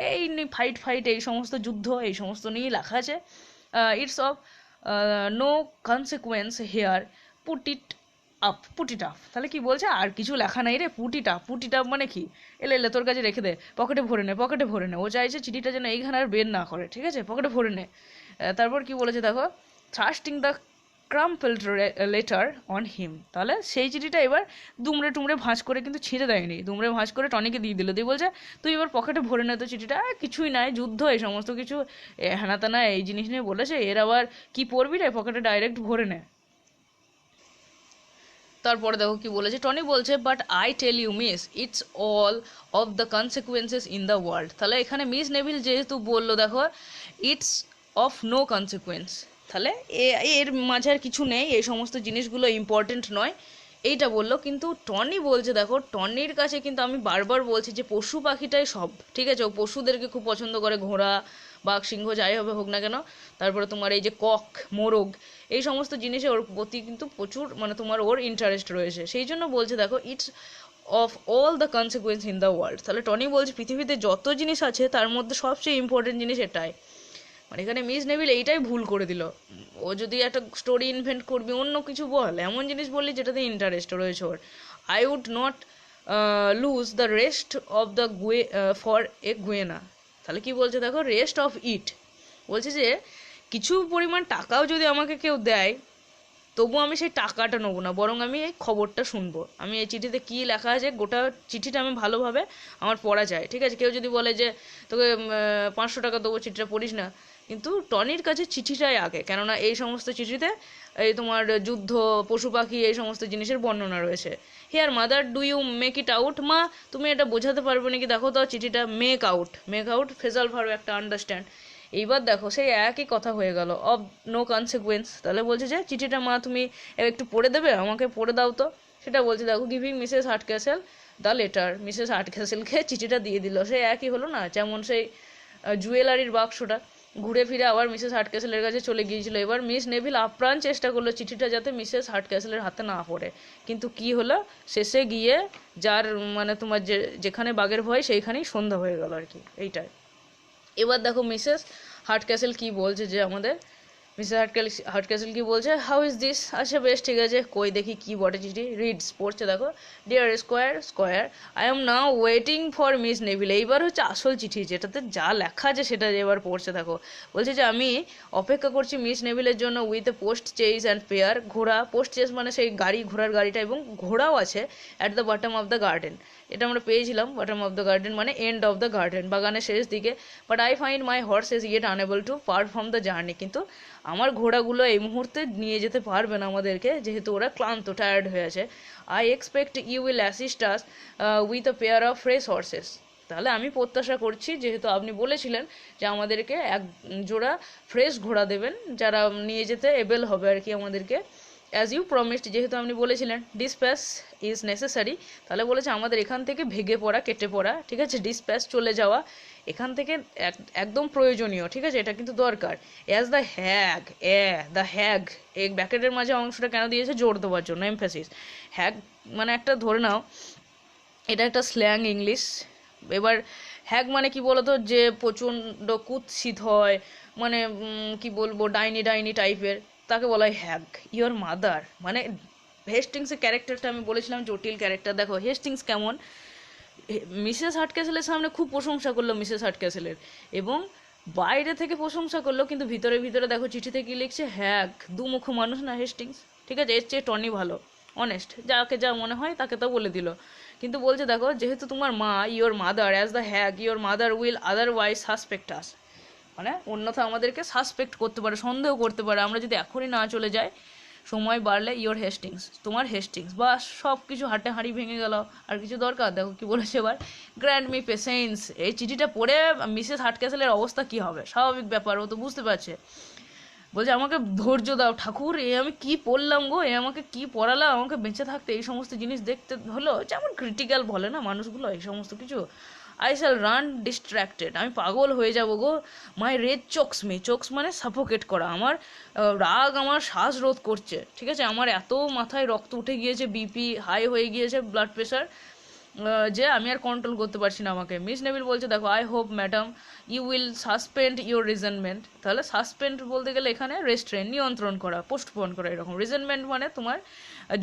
এই ফাইট ফাইট এই সমস্ত যুদ্ধ এই সমস্ত নিয়েই লেখা আছে, it's of no consequence here, put it put it up. তাহলে কি বলছে, আর কিছু লেখা নাই রে, পুট ইট আপ মানে কি, এলে এলে তোর কাছে রেখে দে, পকেটে ভরে নে, পকেটে ভরে নে। ও চাইছে চিঠিটা যেন এইখানে আর বের না করে, ঠিক আছে, পকেটে ভরে নে। তারপর কি বলেছে দেখো, থ্রাস্টিং দ্য ক্রাম্পেলড লেটার অন হিম, তাহলে সেই চিঠিটা এবার দুমড়ে টুমড়ে ভাঁজ করে কিন্তু ছিঁড়ে দেয়নি, দুমড়ে ভাঁজ করে টনিকে দিয়ে দিল, দিয়ে বলছে তুই এবার পকেটে ভরে নে তো চিঠিটা, কিছুই নাই, যুদ্ধ এই সমস্ত কিছু হেনাতেনা এই জিনিস নিয়ে বলেছে, এর আবার কি পড়বি রে, পকেটে ডাইরেক্ট ভরে নে। তারপরে দেখো কি বলেছে, টনি বলছে but I tell you miss it's all of the consequences in the world. তাহলে এখানে মিস নেভিল যেহেতু বললো দেখো ইটস অফ নো কনসিকুয়েন্স, তাহলে এর মাঝে আর কিছু নেই, এই সমস্ত জিনিসগুলো ইম্পর্টেন্ট নয়, এইটা বললো। কিন্তু টনি বলছে দেখো, টনির কাছে কিন্তু আমি বারবার বলছি যে পশু পাখিটাই সব, ঠিক আছে, ও পশুদেরকে খুব পছন্দ করে, ঘোড়া বাঘ সিংহ যাই হবে হোক না কেন, তারপরে তোমার এই যে কক মোরগ এই সমস্ত জিনিসে ওর প্রতি কিন্তু প্রচুর মানে তোমার ওর ইন্টারেস্ট রয়েছে, সেই জন্য বলছে দেখো it's of all the consequence in the world. তাহলে টনি বলছে পৃথিবীতে যত জিনিস আছে তার মধ্যে সবচেয়ে ইম্পর্টেন্ট জিনিস এটাই, মানে এখানে মিস নেভিল এইটাই ভুল করে দিল। ও যদি একটা স্টোরি ইনভেন্ট করবি অন্য কিছু বল, এমন জিনিস বললি যেটাতে ইন্টারেস্ট রয়েছে ওর। I would not lose the rest of the for a guinea. তাহলে কি বলছে দেখো, রেস্ট অফ ইট, বলছে যে কিছু পরিমাণ টাকাও যদি আমাকে কেউ দেয় তবু আমি সেই টাকাটা নেবো না, বরং আমি এই খবরটা শুনবো, আমি এই চিঠিতে কী লেখা আছে গোটা চিঠিটা আমি ভালোভাবে আমার পড়া যায়, ঠিক আছে। কেউ যদি বলে যে তোকে 500 টাকা দেবো চিঠিটা পড়িস না, কিন্তু টনির কাছে চিঠিটাই আগে, কেননা এই সমস্ত চিঠিতে এই তোমার যুদ্ধ পশু পাখি এই সমস্ত জিনিসের বর্ণনা রয়েছে। Here mother do you make it out, মা তুমি এটা বোঝাতে পারবে নাকি দেখো তো চিঠিটা, মেক আউট ফেজাল ভার্ব একটা, আন্ডারস্ট্যান্ড। এইবার দেখো সেই একই কথা হয়ে গেল, অফ নো কনসিকুয়েন্স, তাহলে বলছে যে চিঠিটা মা তুমি একটু পড়ে দেবে, আমাকে পড়ে দাও তো, সেটা বলছে দেখো, giving Mrs Hardcastle the letter, Mrs হার্টক্যাসেলকে চিঠিটা দিয়ে দিল, সে একই হলো না, যেমন সেই জুয়েলারির বাক্সটা ঘুরে ফিরে আবার মিসেস হার্টক্যাসেলের কাছে চলে গিয়েছিল। এবার মিস নেভিল আপ্রাণ চেষ্টা করলো চিঠিটা যাতে মিসেস হার্টক্যাসেলের হাতে না পড়ে, কিন্তু কি হলো, শেষে গিয়ে যার মানে তোমার যেখানে বাঘের ভয় সেইখানেই সন্ধ্যা হয়ে গেল আর কি, এইটাই। এবার দেখো মিসেস হার্টক্যাসেল কি বলছে, যে আমাদের মিসেস হার্টক্যাসেল কি বলছে, হাউ ইজ দিস, আচ্ছা বেশ ঠিক আছে, কই দেখি কি বটে চিঠি, রিডস পড়ছে দেখো, dear squire I am now waiting for Miss Neville. এইবার হচ্ছে আসল চিঠি, যেটাতে যা লেখা আছে সেটা এবার পড়ছে দেখো, বলছে যে আমি অপেক্ষা করছি মিস নেভিলের জন্য with a post chess and pair, ঘোড়া, পোস্ট চেস মানে সেই গাড়ি, ঘোড়ার গাড়িটা, এবং ঘোড়াও আছে, at the bottom of the garden, এটা আমরা পেয়েছিলাম, বটম অফ দ্য গার্ডেন মানে এন্ড অফ দ্য গার্ডেন, বাগানের শেষ দিকে। But I find my horse is yet unable to perform the journey, কিন্তু আমার ঘোড়াগুলো এই মুহূর্তে নিয়ে যেতে পারবে না আমাদেরকে, যেহেতু ওরা ক্লান্ত, টায়ার্ড হয়ে আছে। I expect you will assist us with a pair of fresh horses, তাহলে আমি প্রত্যাশা করছি, যেহেতু আপনি বলেছিলেন যে আমাদেরকে এক জোড়া ফ্রেশ ঘোড়া দেবেন যারা নিয়ে যেতে এবেল হবে আর কি আমাদেরকে, অ্যাজ ইউ প্রমিসড, যেহেতু আপনি বলেছিলেন। ডিসপ্যাচ ইজ নেসেসারি, তাহলে বলেছে আমাদের এখান থেকে ভেগে পড়া, কেটে পড়া, ঠিক আছে, ডিসপ্যাচ চলে যাওয়া এখান থেকে একদম প্রয়োজনীয়, ঠিক আছে, এটা কিন্তু দরকার। অ্যাজ দ্য হ্যাগ এই ব্যাকেটের মাঝে অংশটা কেন দিয়েছে, জোর দেওয়ার জন্য, এমফ্যাসিস। হ্যাগ মানে একটা ধরে নাও এটা একটা স্ল্যাং ইংলিশ। এবার হ্যাগ মানে কি বলতো, যে প্রচণ্ড কুৎসিত হয়, মানে কি বলবো, ডাইনি টাইপের, তাকে বলা হয় হ্যাগ। ইয়োর মাদার মানে হেস্টিংসের ক্যারেক্টারটা আমি বলেছিলাম জটিল ক্যারেক্টার, দেখো হেস্টিংস কেমন, মিসেস হার্টক্যাসেলের সামনে খুব প্রশংসা করলো মিসেস হার্টক্যাসেলের, এবং বাইরে থেকে প্রশংসা করলো, কিন্তু ভিতরে ভিতরে দেখো চিঠিতে কি লিখছে, হ্যাগ, দুমুখ মানুষ না হেস্টিংস, ঠিক আছে, এর চেয়ে টনি ভালো, অনেস্ট, যাকে যা মনে হয় তাকে তা বলে দিল। কিন্তু বলছে দেখো, যেহেতু তোমার মা, your mother as the hag, your mother will otherwise suspect us, মানে অন্যথা আমাদেরকে সাসপেক্ট করতে পারে, সন্দেহ করতে পারে, আমরা যদি এখনই না চলে যাই, সময় বাড়লে ইয়োর হেস্টিংস, তোমার হেস্টিংস, বা সব কিছু হাটে হাঁড়ি ভেঙে গেল, আর কিছু দরকার। দেখো কি বলেছে এবার, গ্র্যান্ড মি পেশেন্স, এই চিঠিটা পড়ে মিসেস হার্টক্যাসেলের অবস্থা কি হবে, স্বাভাবিক ব্যাপার, ও তো বুঝতে পারছে, বলছে আমাকে ধৈর্য দাও ঠাকুর, এ আমি কি পড়লাম গো, এ আমাকে কি পড়ালাম, আমাকে বেঁচে থাকতে এই সমস্ত জিনিস দেখতে হলো, যেমন ক্রিটিক্যাল বলে না মানুষগুলো এই সমস্ত কিছু, আই শ্যাল রান ডিস্ট্র্যাক্টেড, আমি পাগল হয়ে যাব গো। মাই রেজ চোকস মি, চোকস মানে সাফোকেট করা, আমার রাগ আমার শ্বাসরোধ করছে, ঠিক আছে, আমার এত মাথায় রক্ত উঠে গিয়েছে, বিপি হাই হয়ে গিয়েছে, ব্লাড প্রেশার, যে আমি আর কন্ট্রোল করতে পারছি না আমাকে। মিস নেভিল বলছে দেখো, I hope madam you will suspend your resentment. তাহলে সাসপেন্ড বলতে গেলে এখানে রেস্ট্রেন, নিয়ন্ত্রণ করা, পোস্টপোন করা এরকম। রিজেনমেন্ট মানে তোমার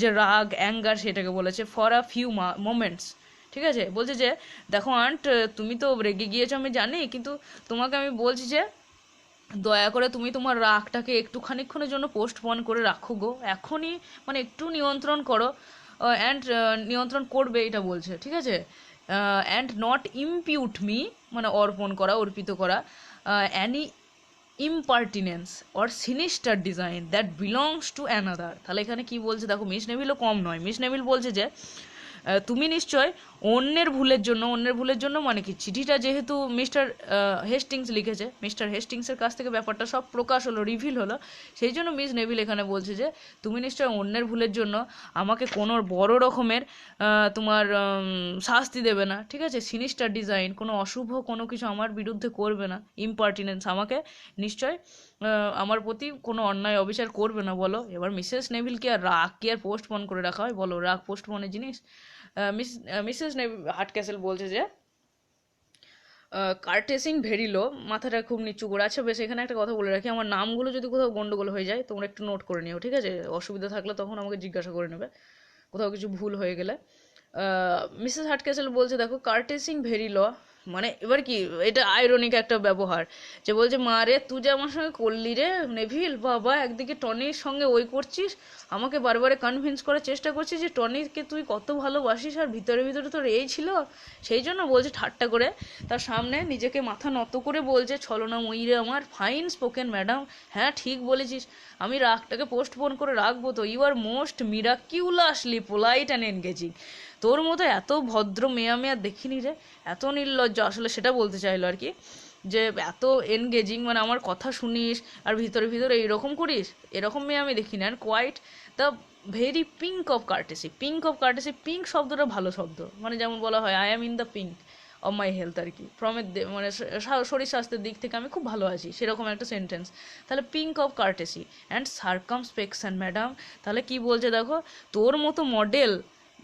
যে রাগ, অ্যাঙ্গার, সেটাকে বলেছে ফর আ ফিউ মোমেন্টস, ঠিক আছে। বলছে যে দেখো আন্ট, তুমি তো রেগে গিয়েছো আমি জানি, কিন্তু তোমাকে আমি বলছি যে দয়া করে তুমি তোমার রাগটাকে একটু খানিকক্ষণের জন্য পোস্টপোন করে রাখো গো, এখনই মানে একটু নিয়ন্ত্রণ করো। অ্যান্ড নিয়ন্ত্রণ করবে এটা বলছে, ঠিক আছে। অ্যান্ড নট ইমপিউট মি মানে অর্পণ করা, অর্পিত করা, any impertinence or sinister design that belongs to another. তাহলে এখানে কি বলছে দেখো, মিস নেভিলও কম নয়। মিস নেভিল বলছে যে তুমি নিশ্চয় অন্যের ভুলের জন্য মানে কি, চিঠিটা যেহেতু মিস্টার হেস্টিংস লিখেছে, মিস্টার হেস্টিংসের কাছ থেকে ব্যাপারটা সব প্রকাশ হলো, রিভিল হলো, সেই জন্য মিস নেভিল এখানে বলছে যে তুমি নিশ্চয় অন্যের ভুলের জন্য আমাকে কোনো বড় রকমের তোমার শাস্তি দেবে না, ঠিক আছে। সিনিস্টার ডিজাইন, কোনো অশুভ কোনো কিছু আমার বিরুদ্ধে করবে না। ইম্পার্টিনেন্স, আমাকে নিশ্চয় আমার প্রতি কোনো অন্যায় অবিচার করবে না, বলো। এবার মিসেস নেভিলকে আর রাগ কি আর পোস্টপোন করে রাখা হয়, বলো, রাগ পোস্টপোনের জিনিস। মিসেস হার্টক্যাসেল বলছে যে কার্টেসিং ভেরি লো, মাথাটা খুব নিচু করে। আচ্ছা বেশ, এখানে একটা কথা বলে রাখি, আমার নামগুলো যদি কোথাও গন্ডগোল হয়ে যায় তোমরা একটু নোট করে নিও, ঠিক আছে। অসুবিধা থাকলে তখন আমাকে জিজ্ঞাসা করে নেবে কোথাও কিছু ভুল হয়ে গেলে। মিসেস হার্টক্যাসেল বলছে দেখো, কার্টেসিং ভেরি লো মানে এবার কি, এটা আইরনিক একটা ব্যবহার, যে বলছে মা রে তুই যে আমার সঙ্গে করলি রে নেভিল, বাবা একদিকে টনির সঙ্গে ওই করছিস, আমাকে বারবারে কনভিন্স করার চেষ্টা করছিস যে টনিকে তুই কত ভালোবাসিস, আর ভিতরে ভিতরে তোর এই ছিল। সেই জন্য বলছে ঠাট্টা করে তার সামনে নিজেকে মাথা নত করে বলছে, ছলনাময়ী রে আমার, ফাইন স্পোকেন ম্যাডাম, হ্যাঁ ঠিক বলেছিস, আমি রাগটাকে পোস্টপোন করে রাখবো তো। You are most miraculously polite and engaging. তোর মতো এত ভদ্র মেয়ে আমি আর দেখিনি রে, এত নির্লজ্জ, আসলে সেটা বলতে চাইলো আর কি, যে এত এনগেজিং মানে আমার কথা শুনিস আর ভিতরে ভিতরে এইরকম করিস, এরকম মেয়ে আমি দেখিনি। And quite the very pink of courtesy. Pink of courtesy, pink শব্দটা ভালো শব্দ, মানে যেমন বলা হয় I am in the pink of my health আর কি, ফ্রমের মানে শরীর স্বাস্থ্যের দিক থেকে আমি খুব ভালো আছি, সেরকম একটা সেন্টেন্স। তাহলে pink of courtesy and circumspection madam. তাহলে কি বলছে দেখো, তোর মতো মডেল,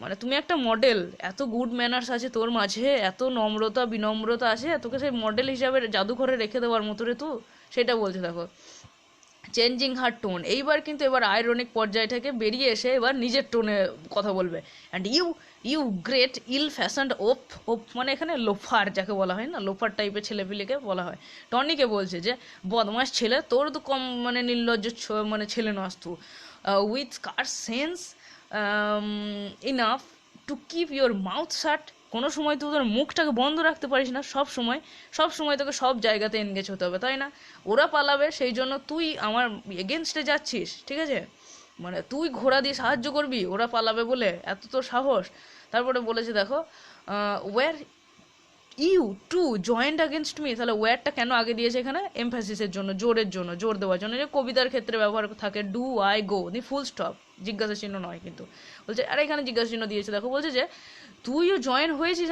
মানে তুমি একটা মডেল, এত গুড ম্যানার্স আছে তোর মাঝে, এত নম্রতা বিনম্রতা আছে, তোকে সেই মডেল হিসাবে জাদুঘরে রেখে দেওয়ার মতো রে তুই, সেটা বলছে দেখো। চেঞ্জিং হার টোন, এইবার কিন্তু এবার আয়রনিক পর্যায় থেকে বেরিয়ে এসে এবার নিজের টোনে কথা বলবে। অ্যান্ড ইউ ইউ গ্রেট ইল ফ্যাশনড ওপ, ওপ মানে এখানে লোফার যাকে বলা হয় না, লোফার টাইপের ছেলেপিলেকে বলা হয়। টনিকে বলছে যে বদমাস ছেলে, তোর তো কম মানে নির্লজ্জ মানে ছেলে নস তু, with car sense enough to keep your mouth শাট। কোনো সময় তুই তোর মুখটাকে বন্ধ রাখতে পারিস না, সব সময় তোকে সব জায়গাতে এনগেজ হতে হবে, তাই না? ওরা পালাবে সেই জন্য তুই আমার এগেনস্টে যাচ্ছিস, ঠিক আছে, মানে তুই ঘোড়া দিয়ে সাহায্য করবি ওরা পালাবে বলে, এত তোর সাহস। তারপরে বলেছে দেখো, were you too joined against me. তাহলে ওয়ারটা কেন আগে দিয়েছে এখানে, এমফ্যাসিসের জন্য, জোরের জন্য, জোর দেওয়ার জন্য, যে কবিতার ক্ষেত্রে ব্যবহার থাকে do I go the full stop, জিজ্ঞাসা চিহ্ন নয় কিন্তু। বলছে আর এখানে জিজ্ঞাসা চিহ্ন দিয়েছে দেখো, বলছে যে তুইও জয়েন হয়েছিস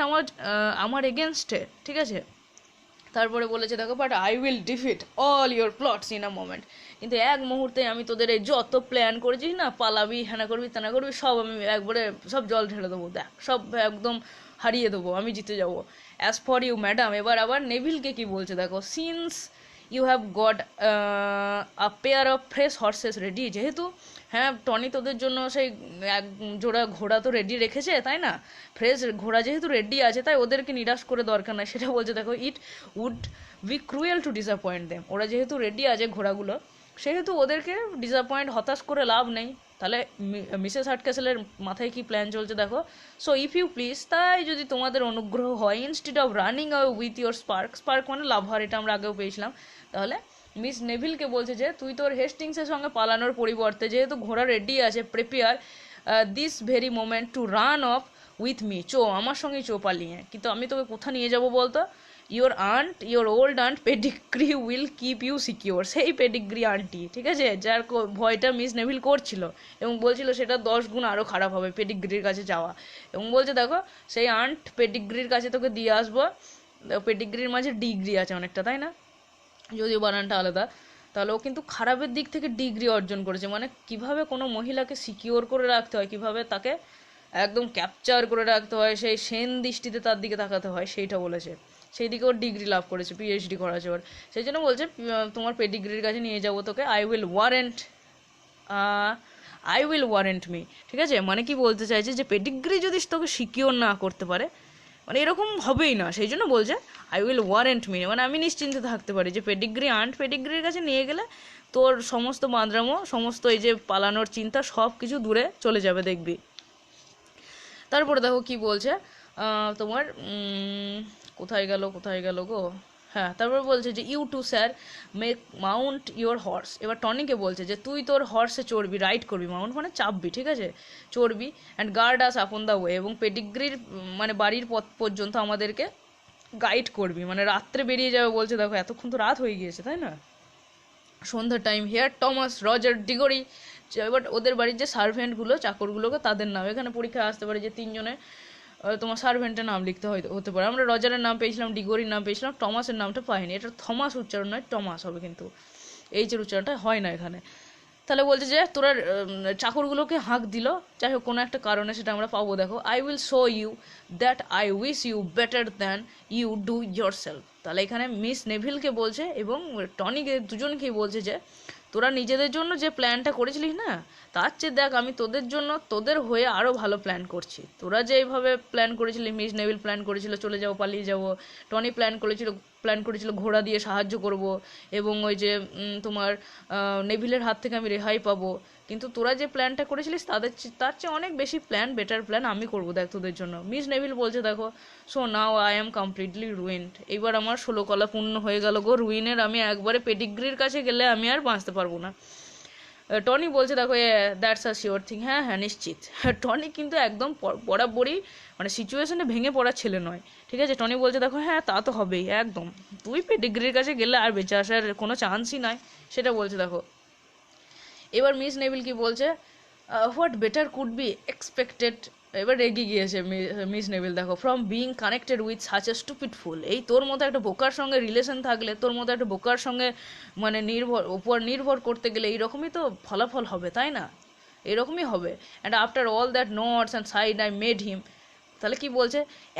আমার এগেনস্টে, ঠিক আছে। তারপরে বলেছে দেখো, but I will defeat all your plots in a moment. কিন্তু এক মুহূর্তে আমি তোদের এই যত প্ল্যান করেছিস না, পালাবি, হ্যানা করবি, তেনা করবি, সব আমি একবারে সব জল ঢেলে দেবো, দেখ সব একদম হারিয়ে দেবো, আমি জিতে যাবো। অ্যাজ ফর ইউ ম্যাডাম, এবার আবার নেভিলকে কি বলছে দেখো, since you have got a pair of fresh horses ready. যেহেতু হ্যাঁ টনি তোদের জন্য সেই এক জোড়া ঘোড়া তো রেডি রেখেছে, তাই না, ফ্রেশ ঘোড়া যেহেতু রেডি আছে, তাই ওদেরকে নিরাশ করে দরকার নাই, সেটা বলছে দেখো। It would be cruel to disappoint them. ওরা যেহেতু রেডি আছে ঘোড়াগুলো, সেহেতু ওদেরকে ডিসঅ্যাপয়েন্ট, হতাশ করে লাভ নেই। তাহলে মিসেস হার্টক্যাসেলের মাথায় কি প্ল্যান চলছে দেখো, সো ইফ ইউ প্লিজ, তাই যদি তোমাদের অনুগ্রহ হয়, instead of running away with your spark, spark মানে লাভার, এটা আমরা আগেও পেয়েছিলাম। তাহলে মিস নেভিলকে বলছে যে তুই তোর হেস্টিংসের সঙ্গে পালানোর পরিবর্তে, যেহেতু ঘোড়া রেডি আছে, prepare this very moment to run of with me, চো আমার সঙ্গেই চো পালিয়ে। কিন্তু আমি তোকে কোথা নিয়ে যাবো বলতো, your old aunt pedigree will keep you secure। সেই পেডিগ্রি আন্টি, ঠিক আছে, যার ভয়টা মিস নেভিল করছিল এবং বলছিল সেটা 10 গুণ আরও খারাপ হবে পেডিগ্রির কাছে যাওয়া, এবং বলছে দেখো সেই আন্ট পেডিগ্রির কাছে তোকে দিয়ে আসবো। পেডিগ্রির মাঝে ডিগ্রি আছে অনেকটা, তাই না, যদিও বানানটা আলাদা। তাহলে ও কিন্তু খারাপের দিক থেকে ডিগ্রি অর্জন করেছে, মানে কিভাবে কোনো মহিলাকে সিকিওর করে রাখতে হয়, কিভাবে তাকে একদম ক্যাপচার করে রাখতে হয়, সেই সেন দৃষ্টিতে তার দিকে তাকাতে হয়, সেইটা বলেছে। সেই দিকে ওর ডিগ্রি লাভ করেছে, পিএইচডি করেছে ওর। সেই জন্য বলছে তোমার পেডিগ্রির কাছে নিয়ে যাবো তোকে, আই উইল ওয়ারেন্ট মি। ঠিক আছে, মানে কি বলতে চাইছে যে পেডিগ্রি যদি তোকে সিকিওর না করতে পারে, মানে এরকম হবেই না, সেই জন্য বলছে আই উইল ওয়ারেন্ট মি, মানে আমি নিশ্চিন্তে থাকতে পারি যে পেডিগ্রির কাছে নিয়ে গেলে তোর সমস্ত বাঁদরামো, সমস্ত এই যে পালানোর চিন্তা সব কিছু দূরে চলে যাবে, দেখবি। তারপরে দেখো কি বলছে, তোমার কোথায় গেল গো, হ্যাঁ, তারপর বলছে যে you too sir make mount your horse. এবার টনিকে বলছে যে তুই তোর হর্সে চড়বি, রাইড করবি, মাউন্ট মানে চাপবি, ঠিক আছে, চড়বি, and guard us upon the way, এবং পেডিগ্রির মানে বাড়ির পথ পর্যন্ত আমাদেরকে গাইড করবি, মানে রাত্রে বেরিয়ে যাবে বলছে। দেখো এতক্ষণ তো রাত হয়ে গিয়েছে, তাই না, সন্ধ্যার time. Here Thomas, Roger, Diggory. এবার ওদের বাড়ির যে সার্ভেন্টগুলো, চাকরগুলোকে তাদের নাম, এখানে পরীক্ষায় আসতে পারে যে 3 জনের তোমার সার্ভেন্টের নাম লিখতে হতে পারে। আমরা রজারের নাম পেয়েছিলাম, ডিগোরির নাম পেয়েছিলাম, টমাসের নামটা পাইনি। এটা থমাস উচ্চারণ নয়, টমাস হবে, কিন্তু এইচের উচ্চারণটা হয় না এখানে। তাহলে বলছে যে তোরা চাকরগুলোকে হাঁক দিল, যাই হোক কোনো একটা কারণে, সেটা আমরা পাবো। দেখো I will show you that I wish you better than you do yourself. তাহলে এখানে মিস নেভিলকে বলছে এবং টনিকে, দুজনকেই বলছে যে তোরা নিজেদের জন্য যে প্ল্যানটা করেছিলিস না, তার চেয়ে দেখ আমি তোদের জন্য, তোদের হয়ে আরও ভালো প্ল্যান করছি। তোরা যে এইভাবে প্ল্যান করেছিলি, মিস নেভিল প্ল্যান করেছিল চলে যাবো, পালিয়ে যাবো, টনি প্ল্যান করেছিল ঘোড়া দিয়ে সাহায্য করব, এবং ওই যে তোমার নেভিলের হাত থেকে আমি রেহাই পাবো, কিন্তু তোরা যে প্ল্যানটা করেছিলিস তার চেয়ে অনেক বেশি প্ল্যান, বেটার প্ল্যান আমি করবো দেখ তোদের জন্য। মিস নেভিল বলছে দেখো, so now I am completely ruined. এইবার আমার 16 কলা পূর্ণ হয়ে গেল গো, রুইনের আমি একবারে পেডিগ্রির কাছে গেলে আমি আর বাঁচতে পারবো না। টনি বলছে দেখো দ্যাটস আ শিওর থিং, হ্যাঁ হ্যাঁ নিশ্চিত। টনি কিন্তু একদম বরাবরই মানে সিচুয়েশনে ভেঙে পড়া ছেলে নয়, ঠিক আছে। টনি বলছে দেখো হ্যাঁ তা তো হবেই, একদম তুই পেডিগ্রির কাছে গেলে আর বেঁচে আসার কোনো চান্সই নাই, সেটা বলছে দেখো। এবার মিস নেভিল কি বলছে, what better could be expected. এবার রেগে গিয়েছে মিস নেভিল, দেখো from being connected with such a stupid fool. এই তোর মতো একটা বোকার সঙ্গে রিলেশন থাকলে, তোর মতো একটা বোকার সঙ্গে মানে নির্ভর করতে গেলে এইরকমই তো ফলাফল হবে, তাই না, এরকমই হবে। And after all that notes and side I made him. তাহলে কি বলছে,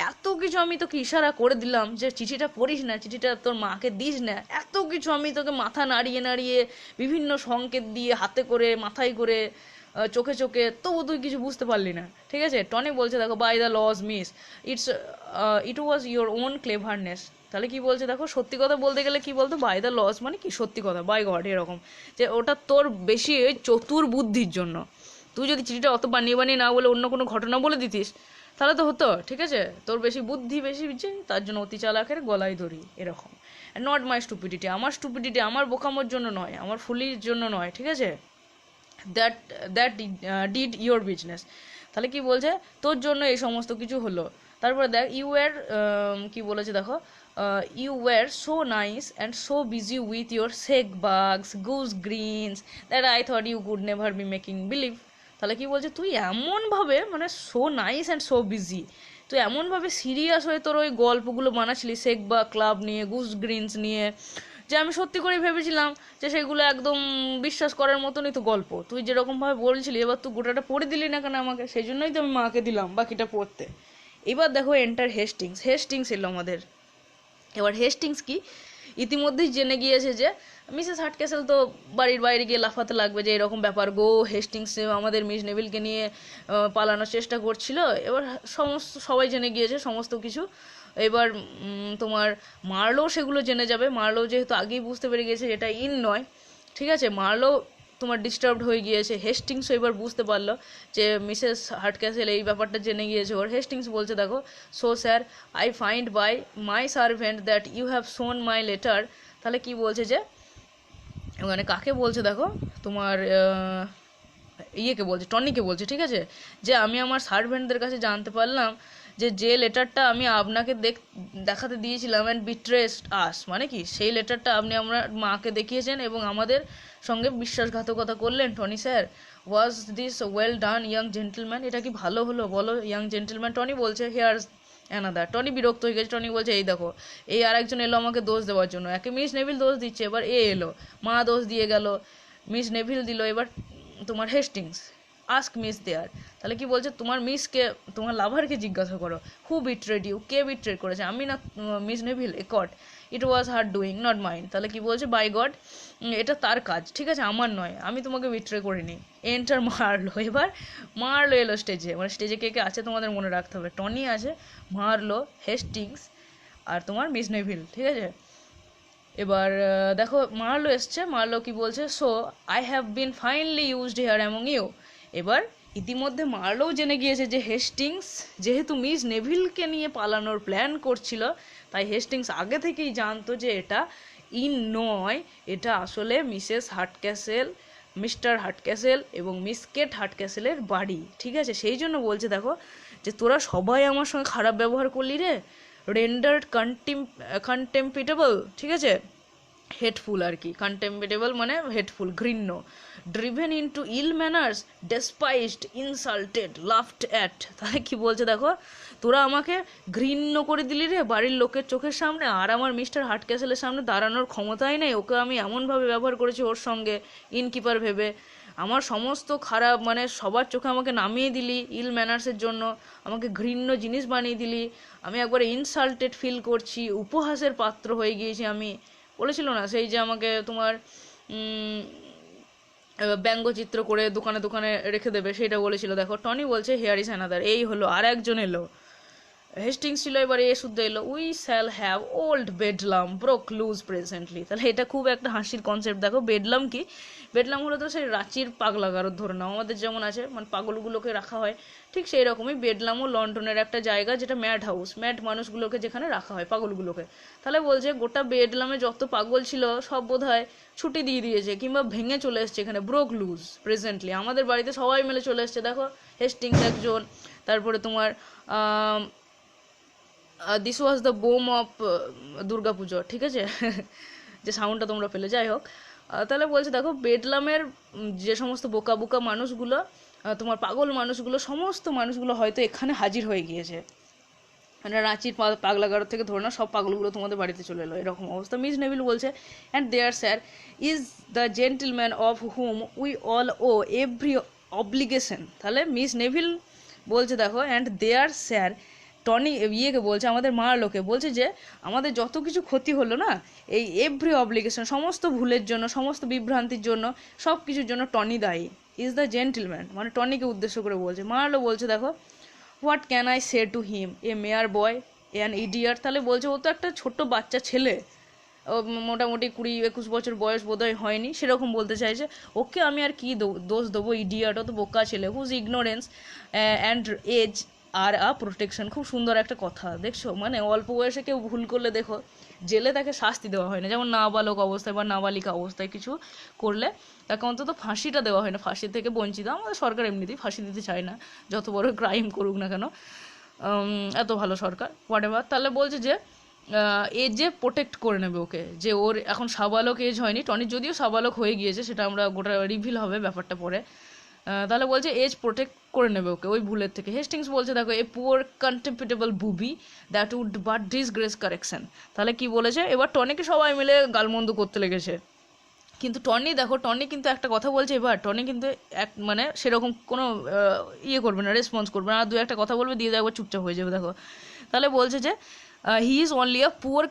এত কিছু আমি তোকে ইশারা করে দিলাম যে চিঠিটা পড়িস না, চিঠিটা তোর মাকে দিস না, এত কিছু আমি তোকে মাথা নাড়িয়ে নাড়িয়ে বিভিন্ন সংকেত দিয়ে, হাতে করে, মাথায় করে, চোখে চোখে, তবু তুই কিছু বুঝতে পারলি না, ঠিক আছে। টনি বলছে দেখো by the loss miss it was your own cleverness. তাহলে কি বলছে দেখো, সত্যি কথা বলতে গেলে কি বলতো, বাই দ্য লস মানে কি, সত্যি কথা, বাই গড, এরকম যে ওটা তোর বেশি চতুর বুদ্ধির জন্য। তুই যদি চিঠিটা অত বানিয়ে বানিয়ে না বলে অন্য কোনো ঘটনা বলে দিতিস তাহলে তো হতো, ঠিক আছে। তোর বেশি বুদ্ধি বেশি, তার জন্য অতি চালাকের গলায় ধরি, এরকম। নট মাই স্টুপিডিটি, আমার বোকামোর জন্য নয়, আমার ফুলির জন্য নয়, ঠিক আছে। That did your business. তাহলে কি বলছে, তোর জন্য এই সমস্ত কিছু হলো। তারপরে দেখ কি বলেছে দেখো, you were so nice and so busy with your sake bags goose greens that I thought you could never be making believe. তাহলে কি বলছে, তুই এমনভাবে মানে so nice and so busy, তুই এমনভাবে সিরিয়াস হয়ে তোর ওই গল্পগুলো বানাচ্ছিলি সেক বা ক্লাব নিয়ে, গুজ গ্রিনস নিয়ে, যে আমি সত্যি করে ভেবেছিলাম যে সেগুলো একদম বিশ্বাস করার মতনই তো গল্প। তুই যেরকমভাবে বলছিলি, এবার তুই গোটাটা পড়ে দিলি না কেন আমাকে, সেই জন্যই তো আমি মাকে দিলাম বাকিটা পড়তে। এবার দেখো এন্টার হেস্টিংস এলো আমাদের। এবার হেস্টিংস কি, ইতিমধ্যেই জেনে গিয়েছে যে মিসেস হার্টক্যাসেল তো বাড়ির বাইরে গিয়ে লাফাতে লাগবে যে এরকম ব্যাপার গো, হেস্টিংস আমাদের মিস নেভিলকে নিয়ে পালানোর চেষ্টা করছিল। এবার সবাই জেনে গিয়েছে সমস্ত কিছু। এবার তোমার মার্লো সেগুলো জেনে যাবে। মার্লো যেহেতু আগেই বুঝতে পেরে গিয়েছে এটা নয়, ঠিক আছে, মার্লো তোমার ডিস্টার্বড হয়ে গিয়েছে। হেস্টিংসও এবার বুঝতে পারলো যে মিসেস হার্টক্যাসেল এই ব্যাপারটা জেনে গিয়েছে ওর। হেস্টিংস বলছে দেখো, so sir I find by my servant that you have shown my letter. তাহলে কি বলছে যে, মানে কাকে বলছে দেখো, তোমার ইয়েকে বলছে, টনিকে বলছে, ঠিক আছে, যে আমি আমার সার্ভেন্টদের কাছে জানতে পারলাম যে লেটারটা আমি আপনাকে দেখাতে দিয়েছিলাম অ্যান্ড বিট্রেসড আস, মানে কি সেই লেটারটা আপনি আমরা মাকে দেখিয়েছেন এবং আমাদের সঙ্গে বিশ্বাসঘাতকতা করলেন Tony sir. Was this well done young gentleman, এটা কি ভালো হলো বলো ইয়াং জেন্টলম্যান? টনি বলছে হিয়ার্স অ্যানাদার। টনি বিরক্ত হয়ে গেছে, টনি বলছে এই দেখো এই আরেকজন এলো আমাকে দোষ দেওয়ার জন্য, একে মিস নেভিল দোষ দিচ্ছে, এবার এ এলো, মা দোষ দিয়ে গেল, মিস নেভিল দিল, এবার তোমার হেস্টিংস আস্ক মিস দেয়ার। তাহলে কি বলছে তোমার মিসকে, তোমার লাভারকে জিজ্ঞাসা করো, হু বিট্রেড ইউ, কে বিট্রেড করেছে, আমি না Miss Neville? A caught it was her doing not mind. তাহলে কি বলছে বাই গড এটা তার কাজ, ঠিক আছে, আমার নয়, আমি তোমাকে বিট্রে করিনি। এন্টার মারলো, এবার মারলো এলো স্টেজে, মানে স্টেজে কে কে আছে তোমাদের মনে রাখতে হবে, টনি আছে, মারলো, হেস্টিংস আর তোমার মিস নেভিল, ঠিক আছে। এবার দেখো মার্লো এসছে, মার্লো কি বলছে, so I have been finely used here among you. এবার ইতিমধ্যে মার্লোও জেনে গিয়েছে যে হেস্টিংস যেহেতু মিস নেভিলকে নিয়ে পালানোর প্ল্যান করছিল, তাই হেস্টিংস আগে থেকেই জানতো যে এটা ইন নয়, এটা আসলে মিসেস হার্টক্যাসেল, মিস্টার হার্টক্যাসেল এবং মিস কেট হার্টক্যাসেলের বাড়ি, ঠিক আছে। সেই জন্য বলছে দেখো যে তোরা সবাই আমার সঙ্গে খারাপ ব্যবহার করলি রে, রেন্ডার্ড কন্টেম্পিটেবল, ঠিক আছে, হেটফুল আর কি, কন্টেম্পিটেবল মানে হেটফুল, ঘৃণ্য, driven into ill manners, despised, insulted, laughed at. তাহলে কি বলছে দেখো তোরা আমাকে ঘৃণ্য করে দিলি রে বাড়ির লোকের চোখের সামনে, আর আমার মিস্টার হার্টক্যাসেলের সামনে দাঁড়ানোর ক্ষমতাই নেই, ওকে আমি এমনভাবে ব্যবহার করেছি ওর সঙ্গে ইনকিপার ভেবে, আমার সমস্ত খারাপ মানে সবার চোখে আমাকে নামিয়ে দিলি ইল ম্যানার্সের জন্য, আমাকে ঘৃণ্য জিনিস বানিয়ে দিলি, আমি একবারে ইনসাল্টেড ফিল করছি, উপহাসের পাত্র হয়ে গিয়েছি আমি। বলেছিল না সেই যে আমাকে তোমার ব্যঙ্গচিত্র করে দোকানে দোকানে রেখে দেবে, সেটা বলেছিল। দেখো টনি বলছে হেয়ার ইজ অ্যানাদার, এই হলো আর একজন এলো, হেস্টিংস ছিল, এবার এ শুদ্ধ এলো, we shall have old Bedlam broke loose presently. তাহলে এটা খুব একটা হাসির কনসেপ্ট। দেখো বেডলাম কি, বেডলাম হলো তো সেই রাঁচির পাগলাগারদ ধরে নাও, আমাদের যেমন আছে মানে পাগলগুলোকে রাখা হয়, ঠিক সেই রকমই বেডলামও লন্ডনের একটা জায়গা যেটা ম্যাড হাউস, ম্যাড মানুষগুলোকে যেখানে রাখা হয় পাগলগুলোকে। তাহলে বলছে গোটা বেডলামে যত পাগল ছিল সব বোধহয় ছুটি দিয়ে দিয়েছে কিংবা ভেঙে চলে এসছে এখানে, ব্রোক লুজ প্রেজেন্টলি, আমাদের বাড়িতে সবাই মিলে চলে এসছে। দেখো হেস্টিংস একজন, তারপরে তোমার this was the bomb of Durga পুজো, ঠিক আছে যে সাউন্ডটা তোমরা পেলে, যাই হোক। তাহলে বলছে দেখো বেডলামের যে সমস্ত বোকা বোকা মানুষগুলো, তোমার পাগল মানুষগুলো, সমস্ত মানুষগুলো হয়তো এখানে হাজির হয়ে গিয়েছে, মানে রাঁচির পাগলাগারদ থেকে ধরে না সব পাগলগুলো তোমাদের বাড়িতে চলে এলো, এরকম অবস্থা। মিস নেভিল বলছে and there sir is the gentleman of whom we all owe every obligation. তাহলে মিস নেভিল বলছে দেখো অ্যান্ড দেয়ার স্যার, টনি ইয়েকে বলছে আমাদের মারলোকে, বলছে যে আমাদের যত কিছু ক্ষতি হলো না এই এভরি অব্লিগেশন, সমস্ত ভুলের জন্য, সমস্ত বিভ্রান্তির জন্য, সব কিছুর জন্য টনি দায়ী, ইজ দ্য জেন্টলম্যান, মানে টনিকে উদ্দেশ্য করে বলছে। মারলো বলছে দেখো what can I say to him a mere boy an idiot. তাহলে বলছে ও তো একটা ছোট্ট বাচ্চা ছেলে, ও মোটামুটি 20-21 বছর বয়স বোধহয় হয়নি, সেরকম বলতে চাইছে, ওকে আমি আর কি দোষ দেবো, ইডিয়াট, ও তো বোকা ছেলে, whose ignorance and age are a protection. খুব সুন্দর একটা কথা দেখছো, মানে অল্প বয়সে কেউ ভুল করলে দেখো জেলে তাকে শাস্তি দেওয়া হয় না, যেমন নাবালক অবস্থায় বা নাবালিকা অবস্থায় কিছু করলে তাকে অন্তত ফাঁসিটা দেওয়া হয় না, ফাঁসি থেকে বঞ্চিত। আমাদের সরকার এমনিতেই ফাঁসি দিতে চায় না, যত বড় ক্রাইম করুক না কেন, এত ভালো সরকার, হোয়াটএভার। তাহলে বলছে যে এজে প্রোটেক্ট করে নেবে ওকে, যে ওর এখন সাবালক এজ হয়নি, টনি যদিও সাবালক হয়ে গিয়েছে, সেটা আমরা গোটা রিভিল হবে ব্যাপারটা পরে। তাহলে বলছে এজ প্রোটেক্ট করে নেবে ওকে ওই ভুলের থেকে। হেস্টিংস বলছে দেখো a poor contemptible booby that would but disgrace correction. তাহলে কি বলেছে, এবার টনিকে সবাই মিলে গালমন্দ করতে লেগেছে, কিন্তু টনি দেখো টনি কিন্তু একটা কথা বলছে, এবার টনি কিন্তু এক মানে সেরকম কোনো ইয়ে করবে না, রেসপন্স করবে না, আর দু একটা কথা বলবে দিয়ে একবার চুপচাপ হয়ে যাবে। দেখো তাহলে বলছে যে he is only a poor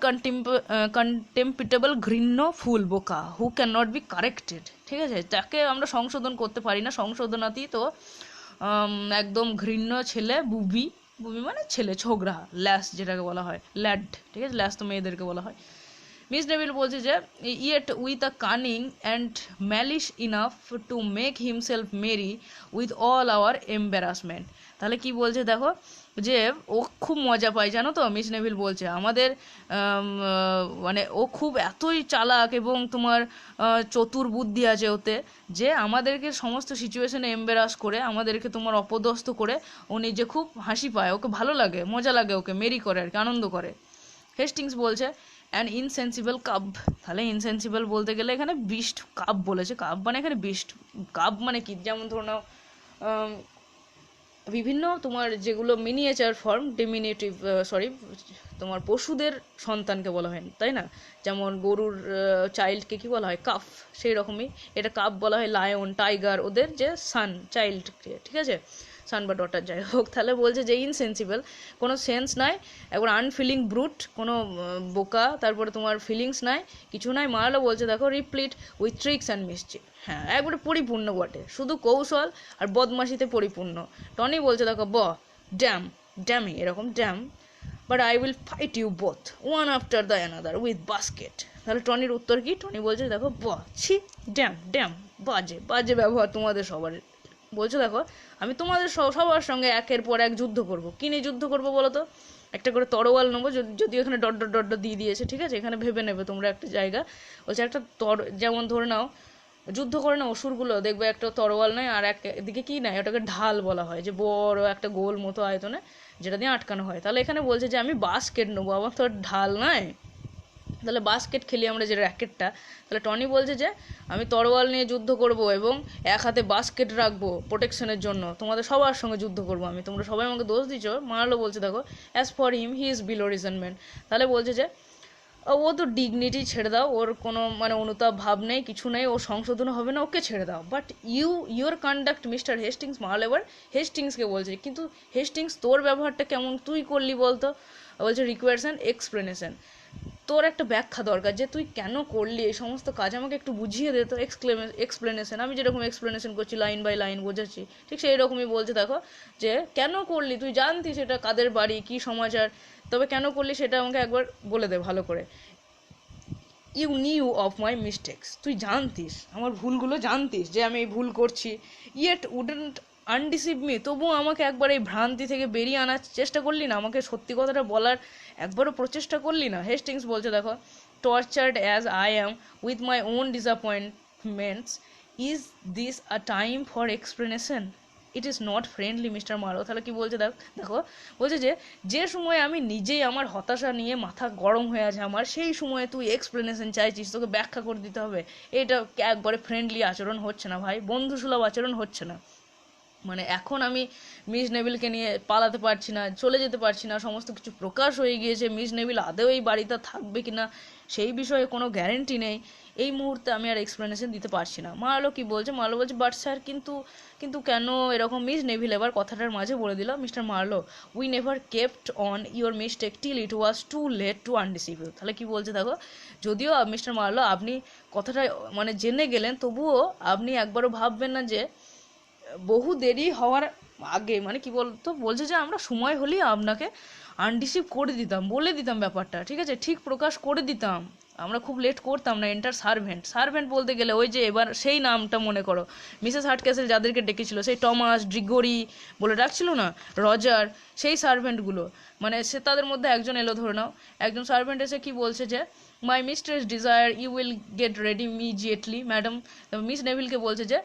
contemptible ঘৃণ্য ফুল বোকা who can not be corrected, ঠিক আছে, তাকে আমরা সংশোধন করতে পারি না, সংশোধনাতেই তো একদম ঘৃণ্য ছেলে, বুবি, বুবি মানে ছেলে, ছোকরা, ল্যাস যেটাকে বলা হয়, ল্যাড, ঠিক আছে, ল্যাস তো মেয়েদেরকে বলা হয়। মিস নেভিল বলছে যে yet with a cunning and malice enough to make himself merry with all our embarrassment. তাহলে কি বলছে দেখো, যে ও খুব মজা পায় জানো তো, মিস নেভিল বলছে আমাদের মানে ও খুব এতই চালাক এবং তোমার চতুর বুদ্ধি আছে ওতে, যে আমাদেরকে সমস্ত সিচুয়েশনে এম্বারাস করে, আমাদেরকে তোমার অপদস্থ করে ও নিজে খুব হাসি পায়, ওকে ভালো লাগে, মজা লাগে, ওকে মেরি করে আর কি, আনন্দ করে। হেস্টিংস বলছে অ্যান ইনসেন্সিবল কাব। তাহলে ইনসেন্সিবল বলতে গেলে এখানে বিস্ট, কাব বলেছে, কাব মানে এখানে বিস্ট। কাব মানে কি, যেমন ধরো নাও বিভিন্ন তোমার যেগুলো মিনিয়েচার ফর্ম, ডিমিনিটিভ সরি, তোমার পশুদের সন্তানকে বলা হয়, তাই না? যেমন গরুর চাইল্ডকে কি বলা হয়, কাফ, সেই রকমই এটা কাফ বলা হয় লায়ন, টাইগার, ওদের যে সান চাইল্ডকে, ঠিক আছে, সান বা ডটার যাই হোক। তাহলে বলছে যে ইনসেন্সিবল, কোনো সেন্স নাই, একবার আনফিলিং ব্রুট, কোনো বোকা, তারপরে তোমার ফিলিংস নাই, কিছু নাই। মারালো বলছে দেখো রিপ্লিট উইথ ট্রিক্স অ্যান্ড মিসচিফ, হ্যাঁ একবারে পরিপূর্ণ বটে, শুধু কৌশল আর বদমাশিতে পরিপূর্ণ। টনি বলছে দেখো ড্যাম, ড্যামি, এরকম damn, but I will fight you both one after the another with basket. তাহলে টনির উত্তর কি? টনি বলছে দেখো ছি, ড্যাম ড্যাম, বাজে বাজে ব্যবহার তোমাদের সবার। বলছো দেখো আমি তোমাদের সবার সঙ্গে একের পর এক যুদ্ধ করব। কি নিয়ে যুদ্ধ করবো বলো তো? একটা করে তরোয়াল নেবো, যদিও এখানে ডট ডট ডট দিয়ে দিয়েছে, ঠিক আছে, এখানে ভেবে নেবে তোমরা একটা জায়গা। বলছে একটা যেমন ধরে নাও যুদ্ধ করে না অসুরগুলো, দেখবে একটা তরোয়াল নেয় আর একদিকে কি নেয়, ওটাকে ঢাল বলা হয়, যে বড় একটা গোল মতো আয়তনে যেটা দিয়ে আটকানো হয়। তাহলে এখানে বলছে যে আমি বাস্কেট নেবো, আমার তো ঢাল নয়। তাহলে বাস্কেট খেলি আমরা, যে র্যাকেটটা। তাহলে টনি বলছে যে আমি তরোয়াল নিয়ে যুদ্ধ করব এবং এক হাতে বাস্কেট রাখবো প্রোটেকশনের জন্য, তোমাদের সবার সঙ্গে যুদ্ধ করব আমি, তোমরা সবাই আমাকে দোষ দিচ্ছ। মারালো বলছে দেখো as for him he is below resentment. তাহলে বলছে যে ও তো ডিগনিটি ছেড়ে দাও, ওর কোনো মানে অনুতাপ ভাব নেই, কিছু নেই, ও সংশোধন হবে না, ওকে ছেড়ে দাও। But your conduct Mister Hastings, Marlow এবার হেস্টিংসকে বলছে, কিন্তু হেস্টিংস তোর ব্যবহারটা কেমন তুই করলি বলতো? বলছে রিকোয়ার্স অ্যান এক্সপ্লেনেশন, তোর একটা ব্যাখ্যা দরকার, যে তুই কেন করলি এই সমস্ত কাজ, আমাকে একটু বুঝিয়ে দে তো। এক্সপ্লেনেশন, আমি যেরকম এক্সপ্লেনেশন করছি লাইন বাই লাইন বোঝাচ্ছি, ঠিক সেই রকমই বলছে দেখো, যে কেন করলি, তুই জানতিস এটা কাদের বাড়ি, কী সমাচার, তবে কেন করলি সেটা আমাকে একবার বলে দে ভালো করে। You knew of my mistakes, তুই জানতিস আমার ভুলগুলো, জানতিস যে আমি এই ভুল করছি, ইয়েট উডেন্ট আনডিসিভ মি, তবুও আমাকে একবার এই ভ্রান্তি থেকে বেরিয়ে আনার চেষ্টা করলি না, আমাকে সত্যি কথাটা বলার একবারও প্রচেষ্টা করলি না। হেস্টিংস বলছে দেখো tortured as I am with my own disappointments, is this a time for explanation? It is not friendly Mister Marlow. তাহলে কি বলছে দেখো, বলছে যে সময় আমি নিজেই আমার হতাশা নিয়ে মাথা গরম হয়ে আছে আমার, সেই সময় তুই এক্সপ্লেনেশন চাইছিস, তোকে ব্যাখ্যা করে দিতে হবে, এটা একবারে ফ্রেন্ডলি আচরণ হচ্ছে না ভাই, বন্ধুসুলভ আচরণ হচ্ছে না। মানে এখন আমি মিস নেভিলকে নিয়ে পালাতে পারছি না, চলে যেতে পারছি না, সমস্ত কিছু প্রকাশ হয়ে গিয়েছে, মিস নেভিল আদৌ এই বাড়িতে থাকবে কিনা সেই বিষয়ে কোনো গ্যারেন্টি নেই, এই মুহূর্তে আমি আর এক্সপ্লেনেশন দিতে পারছি না। মারালো কি বলছে, মারালো বলছে বাট স্যার কিন্তু কিন্তু কেন এরকম? মিস নেভিল এবার কথাটার মাঝে বলে দিল, Mister Marlow we never kept on your mistake till it was too late to undeceive you. তাহলে কি বলছে দেখো, যদিও মিস্টার মার্লো আপনি কথাটা মানে জেনে গেলেন, তবুও আপনি একবারও ভাববেন না যে বহু দেরি হওয়ার আগে, মানে কি বলতো, বলছে যে আমরা সময় হলেই আপনাকে আনডিসিভ করে দিতাম, বলে দিতাম ব্যাপারটা, ঠিক আছে, ঠিক প্রকাশ করে দিতাম, আমরা খুব লেট করতাম না। এন্টার সার্ভেন্ট, সার্ভেন্ট বলতে গেলে ওই যে এবার সেই নামটা মনে করো, মিসেস হার্টক্যাসেল যাদেরকে ডেকেছিল, সেই টমাস গ্রিগরি বলে ডাকছিল না, রজার, সেই সার্ভেন্টগুলো, মানে সে তাদের মধ্যে একজন এলো, ধরে নাও একজন সার্ভেন্ট এসে কি বলছে যে my mistress desire you will get ready immediately madam. Miss নেভিলকে বলছে যে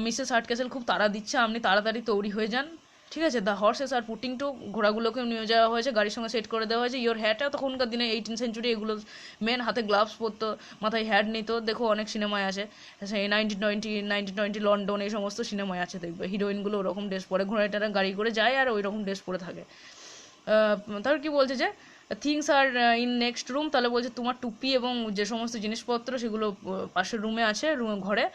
মিসেস হার্টক্যাসেল খুব তাড়া দিচ্ছে, আপনি তাড়াতাড়ি তৈরি হয়ে যান, ঠিক আছে, the horses are putting to, ঘোড়াগুলোকে নিয়ে যাওয়া হয়েছে, গাড়ির সঙ্গে সেট করে দেওয়া হয়েছে, ইয়োর হ্যাটটা তখনকার দিনে 18th সেঞ্চুরি, এগুলো মেন হাতে গ্লাভস পরতো, মাথায় হ্যাট নিত, দেখো অনেক সিনেমায় আছে, সেই 1920 লন্ডন, এই সমস্ত সিনেমায় আছে, দেখবে হিরোইনগুলো ওরকম ড্রেস পরে ঘোড়াটা গাড়ি করে যায় আর ওই রকম ড্রেস পরে থাকে। তারপর কি বলছে যে things are in next room, তাহলে বলছে তোমার টুপি এবং যে সমস্ত জিনিসপত্র সেগুলো পাশের রুমে আছে, ঘরে।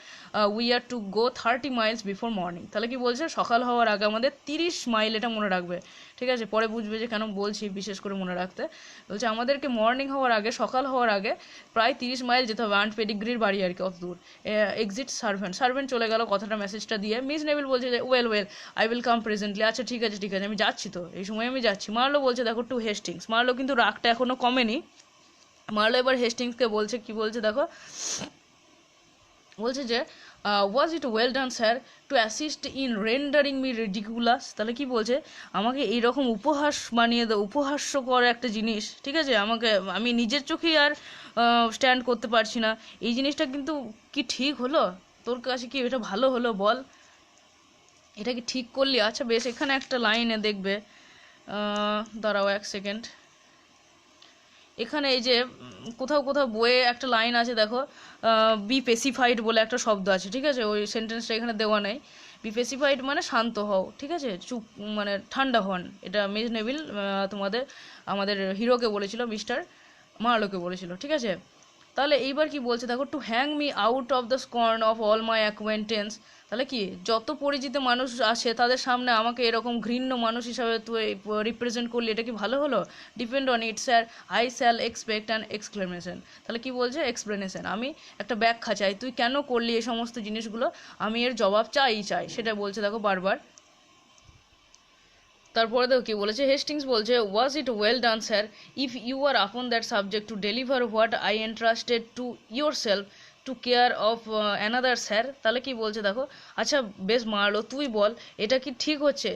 We are to go 30 miles before morning. তাহলে কি বলছে সকাল হওয়ার আগে আমাদের 30 মাইল, এটা মনে রাখবে, ঠিক আছে, পরে বুঝবে যে কেন বলছি বিশেষ করে মনে রাখতে। বলছে আমাদেরকে মর্নিং হওয়ার আগে, সকাল হওয়ার আগে প্রায় 30 মাইল যেতে হবে, আন্ট পেডিগ্রির বাড়ি আর কি, অত দূর। এক্সিট সার্ভেন্ট, সার্ভেন্ট চলে গেল কথাটা মেসেজটা দিয়ে। মিস নেভিল বলছে যে well I will come presently, আচ্ছা ঠিক আছে আমি যাচ্ছি, তো এই সময় আমি যাচ্ছি। মার্লো বলছে দেখো টু হেস্টিংস, মার্লো কিন্তু রাগটা এখনো কমেনি। মার্লো এবার হেস্টিংসকে বলছে, কি বলছে দেখো, বলছে যে was it well done sir to assist in rendering me ridiculous. তাহলে কি বলছে, আমাকে এইরকম উপহাস বানিয়ে দাও, উপহাস্যকর একটা জিনিস, ঠিক আছে, আমাকে আমি নিজের চোখেই আর স্ট্যান্ড করতে পারছি না, এই জিনিসটা কিন্তু কি ঠিক হলো? তোর কাছে কি এটা ভালো হলো বল? এটা কি ঠিক করলি? আচ্ছা বেশ, এখানে একটা লাইনে দেখবে, দাঁড়াও এক সেকেন্ড, এখানে এই যে কোথাও কোথাও বইয়ে একটা লাইন আছে দেখো, বি পেসিফাইড বলে একটা শব্দ আছে, ঠিক আছে, ওই সেন্টেন্সটা এখানে দেওয়া নেই। বি পেসিফাইড মানে শান্ত হও, ঠিক আছে, চুপ মানে ঠান্ডা হন। এটা মিস নেভিল তোমাদের আমাদের হিরোকে বলেছিল, মিস্টার মার্লোকে বলেছিল, ঠিক আছে। তাহলে এইবার কি বলছে দেখো, two hang me out of the স্কর্ন of all my acquaintance. তাহলে কি, যত পরিচিত মানুষ আসে তাদের সামনে আমাকে এরকম ঘৃণ্য মানুষ হিসাবে তুই রিপ্রেজেন্ট করলি, এটা কি ভালো হলো? Depend on it sir, I shall expect an explanation. তাহলে কি বলছে, এক্সপ্লেনেশন, আমি একটা ব্যাখ্যা চাই, তুই কেন করলি এই সমস্ত জিনিসগুলো, আমি এর জবাব চাই, সেটা বলছে দেখো বারবার। তারপরে দেখো কি বলেছে, হেস্টিংস বলছে, was it well done sir if you are upon that subject to deliver what I entrusted to yourself to care of another sir. তাহলে কি বলছে দেখো, আচ্ছা বেশ মারলো, তুই বল এটা কি ঠিক হচ্ছে?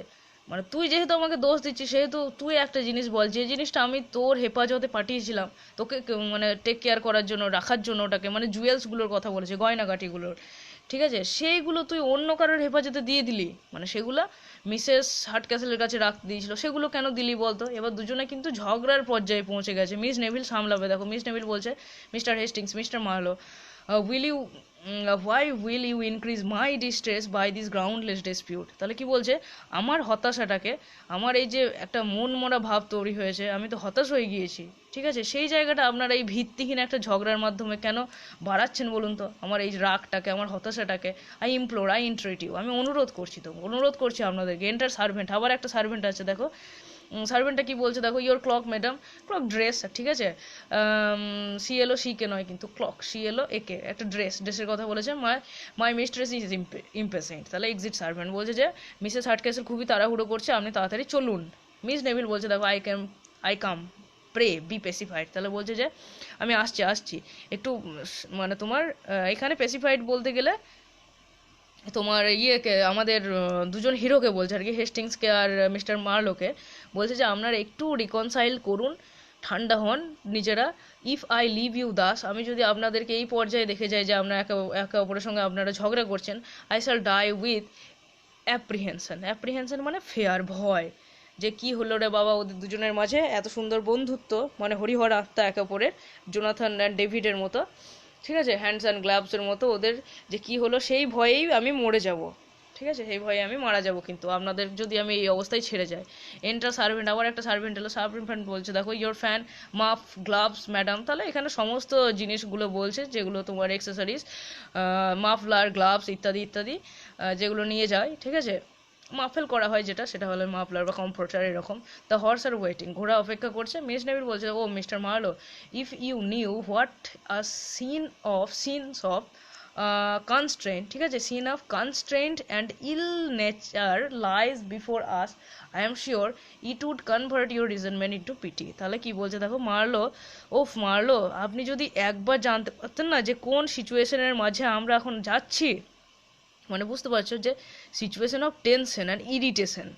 মানে তুই যেহেতু আমাকে দোষ দিচ্ছিস, সেহেতু তুই একটা জিনিস বল, যে জিনিসটা আমি তোর হেফাজতে পাঠিয়েছিলাম, তোকে মানে টেক কেয়ার করার জন্য, রাখার জন্য, ওটাকে মানে জুয়েলসগুলোর কথা বলেছে, গয়নাগাটিগুলোর, ঠিক আছে, সেইগুলো তুই অন্য কারোর হেফাজতে দিয়ে দিলি, মানে সেগুলো মিসেস হার্টক্যাসেলের কাছে রাখতে দিয়েছিল, সেগুলো কেন দিলি বলতো? এবার দুজনে কিন্তু ঝগড়ার পর্যায়ে পৌঁছে গেছে। মিস নেভিল সামলাবে, দেখো মিস নেভিল বলছে, Mister Hastings, Mister Marlow, will you why will you increase my distress by this groundless dispute. তাহলে কি বলছে, আমার হতাশাটাকে, আমার এই যে একটা মন মরা ভাব তৈরি হয়েছে, আমি তো হতাশ হয়ে গিয়েছি, ঠিক আছে, সেই জায়গাটা আপনারা এই ভিত্তিহীন একটা ঝগড়ার মাধ্যমে কেন বাড়াচ্ছেন বলুন তো? আমার এই রাগটাকে, আমার হতাশাটাকে, আই ইমপ্লোর, আই এন্ট্রেট ইউ, আমি অনুরোধ করছি, তো অনুরোধ করছি আপনাদেরকে। এন্টার সার্ভেন্ট, আবার একটা সার্ভেন্ট আছে দেখো, সার্ভেন্টটা কি বলছে দেখো, your clock madam, clock dress, ঠিক আছে, সি এলো সি কে নয় কিন্তু, ক্লক সি এলো একে, একটা ড্রেসের কথা বলেছে। মাই মিস্ট্রেস ইজ ইম্পেসেন্ট। তাহলে এক্সিট সার্ভেন্ট বলছে যে মিসেস হার্টক্যাসেল খুবই তাড়াহুড়ো করছে, আপনি তাড়াতাড়ি চলুন। মিস নেভিল বলছে দেখো, আই কাম প্রে বি পেসিফাইড। তাহলে বলছে যে আমি আসছি একটু, মানে তোমার এখানে পেসিফাইড বলতে গেলে তোমার ইয়েকে, আমাদের দুজন হিরোকে বলছে আর কি, হেস্টিংসকে আর মিস্টার মার্লোকে বলছে যে আপনারা একটু রিকনসাইল করুন, ঠান্ডা হন নিজেরা। If I leave you thus, আমি যদি আপনাদেরকে এই পর্যায়ে দেখে যাই যে আপনারা একে অপরের সঙ্গে আপনারা ঝগড়া করছেন, I shall die with apprehension মানে ফেয়ার, ভয়, যে কি হলো রে বাবা ওদের দুজনের মাঝে, এত সুন্দর বন্ধুত্ব, মানে হরিহর আত্মা একে অপরের, জোনাথন অ্যান্ড ডেভিডের মতো, ঠিক আছে, হ্যান্ডস অ্যান্ড গ্লাভসের মতো ওদের, যে কি হলো সেই ভয়েই আমি মরে যাব, ঠিক আছে, সেই ভয়ে আমি মারা যাব কিন্তু আপনাদের যদি আমি এই অবস্থায় ছেড়ে যাই। এন্টার সার্ভেন্ট, আবার একটা সার্ভেন্ট এলো, সার্ভেন্ট বলছে দেখো, ইয়োর ফ্যান, মাফ, গ্লাভস ম্যাডাম। তাহলে এখানে সমস্ত জিনিসগুলো বলছে যেগুলো তোমার এক্সেসরিজ, মাফলার, গ্লাভস ইত্যাদি ইত্যাদি, যেগুলো নিয়ে যায়, ঠিক আছে, মাফেল করা হয় যেটা, সেটা হলো মাফলার বা কমফোর্টার এরকম। দ্য হর্স আর ওয়েটিং, ঘোড়া অপেক্ষা করছে। মিস নেভিল বলছে, oh Mister Marlow, if you knew what a scene of constraint, ঠিক আছে, scene of constraint and ill nature lies before us, I am sure it would convert your resentment into pity. তাহলে কি বলছে দেখো, মারলো, আপনি যদি একবার জানতে পারতেন না যে কোন সিচুয়েশনের মাঝে আমরা এখন যাচ্ছি, মানে বুঝতে পারছো যে situation of tension and irritation,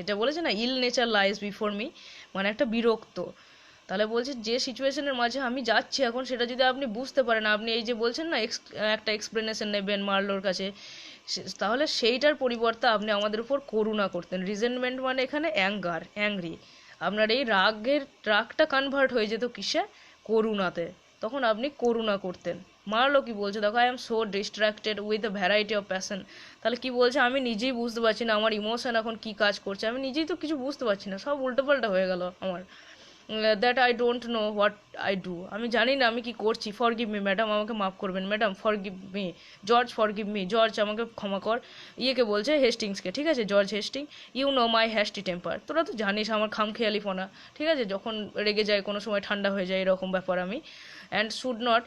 এটা বলেছে না, ইল নেচার লাইজ বিফোর মি, মানে একটা বিরক্ত। তাহলে বলছে যে সিচুয়েশনের মাঝে আমি যাচ্ছি এখন, সেটা যদি আপনি বুঝতে পারেন, আপনি এই যে বলছেন না একটা এক্সপ্লেনেশন নেবেন মার্লোর কাছে, তাহলে সেইটার পরিবর্তে আপনি আমাদের উপর করুণা করতেন। রিজেন্টমেন্ট মানে এখানে অ্যাংরি, আপনার এই রাগটা কনভার্ট হয়ে যেত কিসে, করুণাতে, তখন আপনি করুণা করতেন। মারলো কি বলছে দেখো, I am so distracted with a variety of passion. তাহলে কি বলছে, আমি নিজেই বুঝতে পারছি না আমার ইমোশন এখন কি কাজ করছে, আমি নিজেই তো কিছু বুঝতে পারছি না, সব উল্টোপাল্টা হয়ে গেল আমার। That I don't know what I do, আমি জানি না আমি কি করছি। ফরগিভ মি ম্যাডাম, আমাকে মাফ করবেন madam, forgive me George, forgive me George, আমাকে ক্ষমা কর। ইয়েকে বলছে হেস্টিংসকে, ঠিক আছে, George Hasting, you know my hasty temper, তোরা তো জানিস আমার খামখেয়ালিপনা, ঠিক আছে, যখন রেগে যায় কোনো সময় ঠান্ডা হয়ে যায় এরকম ব্যাপার আমি, অ্যান্ড শুড নট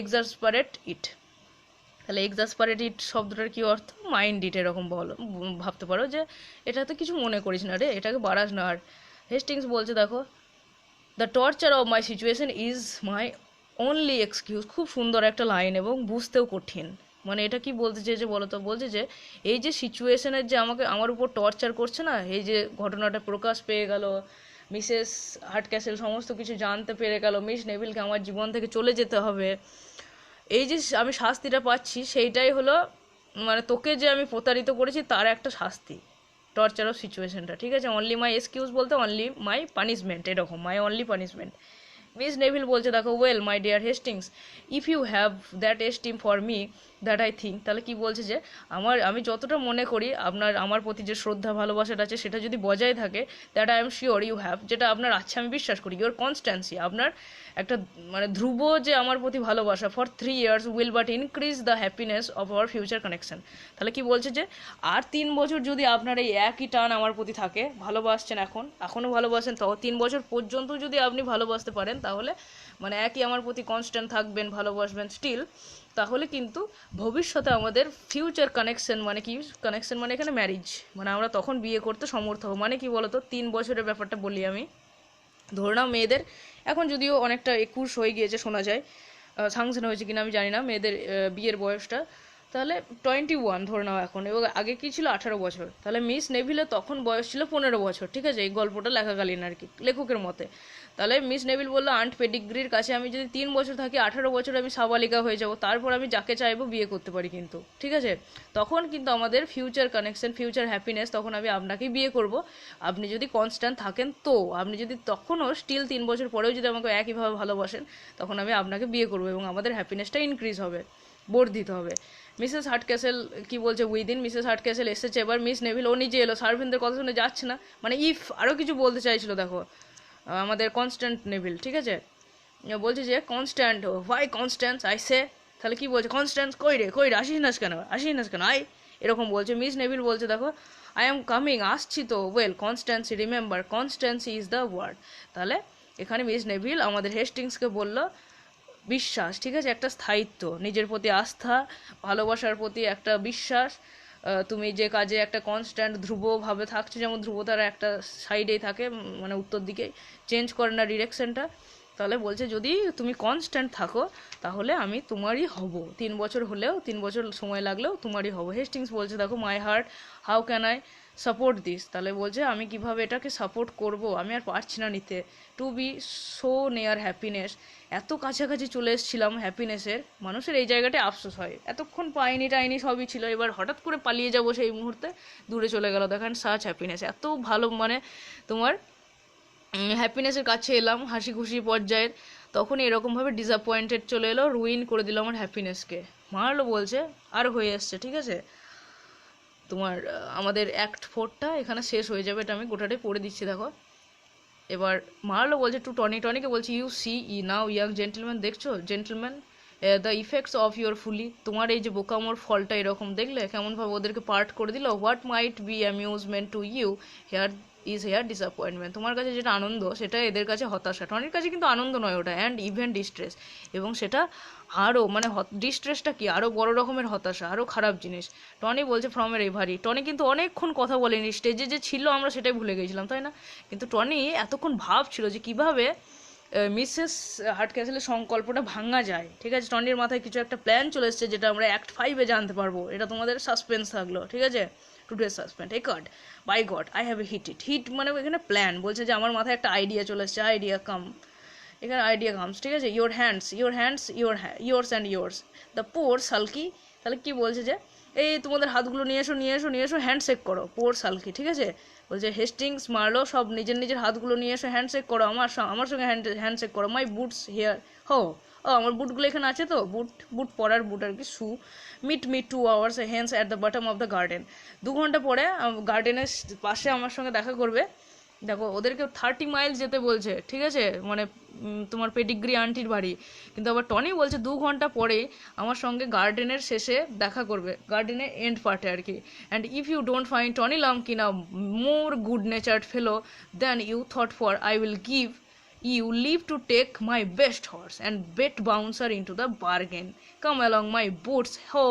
এক্সাসপারেট ইট। তাহলে এক্সাসপারেট ইট শব্দটার কী অর্থ, মাইন্ড ইট, এরকম বলো, ভাবতে পারো যে এটাতে কিছু মনে করিস না রে, এটাকে বাড়াস না। আর হেস্টিংস বলছে দেখো, the torture of my situation is my only excuse, খুব সুন্দর একটা লাইন এবং বুঝতেও কঠিন, মানে এটা কি বলতে চেয়েছে বলো তো? বলছে যে এই যে সিচুয়েশনের যে আমাকে আমার উপর টর্চার করছে না, এই যে ঘটনাটা প্রকাশ পেয়ে গেল, মিসেস হার্টক্যাসেল সমস্ত কিছু জানতে পেরে গেল, মিস নেভিলকে আমার জীবন থেকে চলে যেতে হবে, এই যে আমি শাস্তিটা পাচ্ছি সেইটাই হলো মানে তোকে যে আমি প্রতারিত করেছি তার একটা শাস্তি, টর্চার অফ সিচুয়েশনটা, ঠিক আছে? অনলি মাই এক্সকিউজ বলতে অনলি মাই পানিশমেন্ট, এরকম my only punishment. Miss Neville বলছে দেখো, well my dear Hastings, if you have that esteem for me that I think, তাহলে কি বলছে যে আমি যতটা মনে করি আমার প্রতি যে শ্রদ্ধা ভালোবাসাটা আছে সেটা যদি বজায় থাকে, that I am sure you have, যেটা আপনার আছে আমি বিশ্বাস করি, ইউর কনস্ট্যান্সি, আপনার একটা মানে ধ্রুব যে আমার প্রতি ভালোবাসা for 3 years will but increase the happiness of our future connection. তাহলে কি বলছে যে আর 3 বছর যদি আপনার এই একই টান আমার প্রতি থাকে, ভালোবাসছেন এখনও ভালোবাসেন, তো 3 বছর পর্যন্ত যদি আপনি ভালোবাসতে পারেন, তাহলে মানে একই আমার প্রতি কনস্ট্যান্ট থাকবেন, ভালোবাসবেন স্টিল, তাহলে কিন্তু ভবিষ্যতে আমাদের ফিউচার কানেকশন, মানে কি কানেকশন, মানে এখানে ম্যারিজ, মানে আমরা তখন বিয়ে করতে সমর্থ হব। মানে কি বলতো, 3 বছরের ব্যাপারটা বলি আমি। ধরে নাও মেয়েদের এখন যদিও অনেকটা 21 হয়ে গিয়েছে শোনা যায়, সাংশন হয়েছে কিনা আমি জানি না মেয়েদের বিয়ের বয়সটা, তাহলে 21 ধরে নাও এখন, এবং আগে কি ছিল 18 বছর, তাহলে মিস নেভিলের তখন বয়স ছিল 15 বছর, ঠিক আছে? এই গল্পটা লেখাকালীন আর কি, লেখকের মতে। তাহলে মিস নেভিল বললো আন্ট পেডিগ্রির কাছে আমি যদি 3 বছর থাকি, 18 বছর আমি সাবালিকা হয়ে যাব, তারপর আমি যাকে চাইবো বিয়ে করতে পারি কিন্তু, ঠিক আছে? তখন কিন্তু আমাদের ফিউচার কানেকশন, ফিউচার হ্যাপিনেস, তখন আমি আপনাকেই বিয়ে করব, আপনি যদি কনস্ট্যান্ট থাকেন। তো আপনি যদি তখনও স্টিল 3 বছর পরেও যদি আমাকে একইভাবে ভালোবাসেন, তখন আমি আপনাকে বিয়ে করবো এবং আমাদের হ্যাপিনেসটা ইনক্রিজ হবে, বর্ধিত হবে। মিসেস হার্টক্যাসেল কি বলছে, উইদিন মিসেস হার্টক্যাসেল এসেছে, এবার মিস নেভিল ও নিজে এলো, সার্ভেন্টদের কথা শুনে যাচ্ছে না, মানে ইফ আরও কিছু বলতে চাইছিল দেখো আমাদের কনস্ট্যান্ট নেভিল, ঠিক আছে? বলছে যে কনস্ট্যান্ট, হোয়াই কনস্ট্যান্স আই সে, তাহলে কি বলছে, কনস্ট্যান্স কই রে আসিস না কেন আয়, এরকম বলছে। মিস নেভিল বলছে দেখো, আই এম কামিং, আসছি তো, well constancy, remember constancy is the word. তাহলে এখানে মিস নেভিল আমাদের হেস্টিংসকে বলল বিশ্বাস, ঠিক আছে? একটা স্থায়িত্ব, নিজের প্রতি আস্থা, ভালোবাসার প্রতি একটা বিশ্বাস, তুমি যে কাজে একটা কনস্ট্যান্ট ধ্রুবভাবে থাকছো, যেমন ধ্রুবতারা একটা সাইডেই থাকে, মানে উত্তর দিকে চেঞ্জ করে না ডিরেকশনটা, তাহলে বলছে যদি তুমি কনস্ট্যান্ট থাকো তাহলে আমি তোমারই হব, 3 বছর হলেও, 3 বছর সময় লাগলেও তোমারই হব। হেস্টিংস বলছে দেখো, my heart how can I support this, তাহলে বলছে আমি কিভাবে এটাকে সাপোর্ট করব, আমি আর পারছি না নিতে, টু বি সো নেয়ার হ্যাপিনেস, এত কাছাকাছি চলে এসেছিলাম হ্যাপিনেসের, মানুষের এই জায়গাটায় আফসোস হয়, এতক্ষণ পাইনি টাইনি সবই ছিল, এবার হঠাৎ করে পালিয়ে যাব সেই মুহূর্তে, দূরে চলে গেল, দেখেন সাচ হ্যাপিনেস, এত ভালো মানে তোমার হ্যাপিনেসের কাছে এলাম, হাসি খুশি পর্যায়ের, তখনই এরকমভাবে ডিসঅ্যাপয়েন্টেড চলে এলো, রুইন করে দিল আমার হ্যাপিনেসকে, মারলো বলছে। আর হয়ে এসছে, ঠিক আছে? তোমার আমাদের অ্যাক্ট 4টা এখানে শেষ হয়ে যাবে, এটা আমি গোটাটাই পড়ে দিচ্ছি দেখো। এবার মারলো বলছে টু টনিকে বলছে, you see now young gentleman, দেখছো gentleman the effects of your folly, তোমার এই যে বোকামোর ফলটা এরকম দেখলে কেমনভাবে ওদেরকে পার্ট করে দিল, what might be amusement to you here disappointment, তোমার কাছে যেটা আনন্দ সেটা এদের কাছে হতাশা, টনির কাছে কিন্তু আনন্দ নয় ওটা, অ্যান্ড ইভেন ডিস্ট্রেস, এবং সেটা আরও মানে ডিস্ট্রেসটা কি আরও বড় রকমের হতাশা, আরও খারাপ জিনিস। টনি বলছে ফ্রম এর এভারি, টনি কিন্তু অনেকক্ষণ কথা বলেনি, স্টেজে যে ছিল আমরা সেটাই ভুলে গেছিলাম তাই না, কিন্তু টনি এতক্ষণ ভাবছিল যে কীভাবে মিসেস হার্টক্যাসেলের সংকল্পটা ভাঙা যায়, ঠিক আছে? টনির মাথায় কিছু একটা প্ল্যান চলে এসছে, যেটা আমরা অ্যাক্ট 5-এ জানতে পারবো, এটা তোমাদের সাসপেন্স থাকলো, ঠিক আছে? Today suspense, a god by god I have hit মানে এখানে প্ল্যান, বলছে যে আমার মাথায় একটা আইডিয়া চলে এসছে, এখানে আইডিয়া কামস, ঠিক আছে? Yours and yours the poor Sulky, তাহলে কি বলছে যে এই তোমাদের হাতগুলো নিয়ে এসো হ্যান্ডশেক করো, পোর সালকি, ঠিক আছে? বলছে হেস্টিংস মারলো সব নিজের হাতগুলো নিয়ে এসো, হ্যান্ডশেক করো, আমার সঙ্গে হ্যান্ডশেক করো, মাই বুটস হিয়ার, আমার বুটগুলো এখানে আছে তো, বুট পরার বুট আর কি, shoe, meet 2 hours hence at the bottom of the garden, 2 ঘন্টা পরে গার্ডেনের পাশে আমার সঙ্গে দেখা করবে। দেখো ওদেরকে 30 মাইল যেতে বলছে, ঠিক আছে? মানে তোমার পেডিগ্রি আন্টির বাড়ি, কিন্তু আবার টনি বলছে 2 ঘন্টা পরে আমার সঙ্গে গার্ডেনের শেষে দেখা করবে, গার্ডেনের এন্ড পার্টে আর কি। And if you don't find Tony Lumpkin a more good natured fellow than you thought for, I will give you leave to take my best horse and bet bouncer into the bargain, come along my boots ho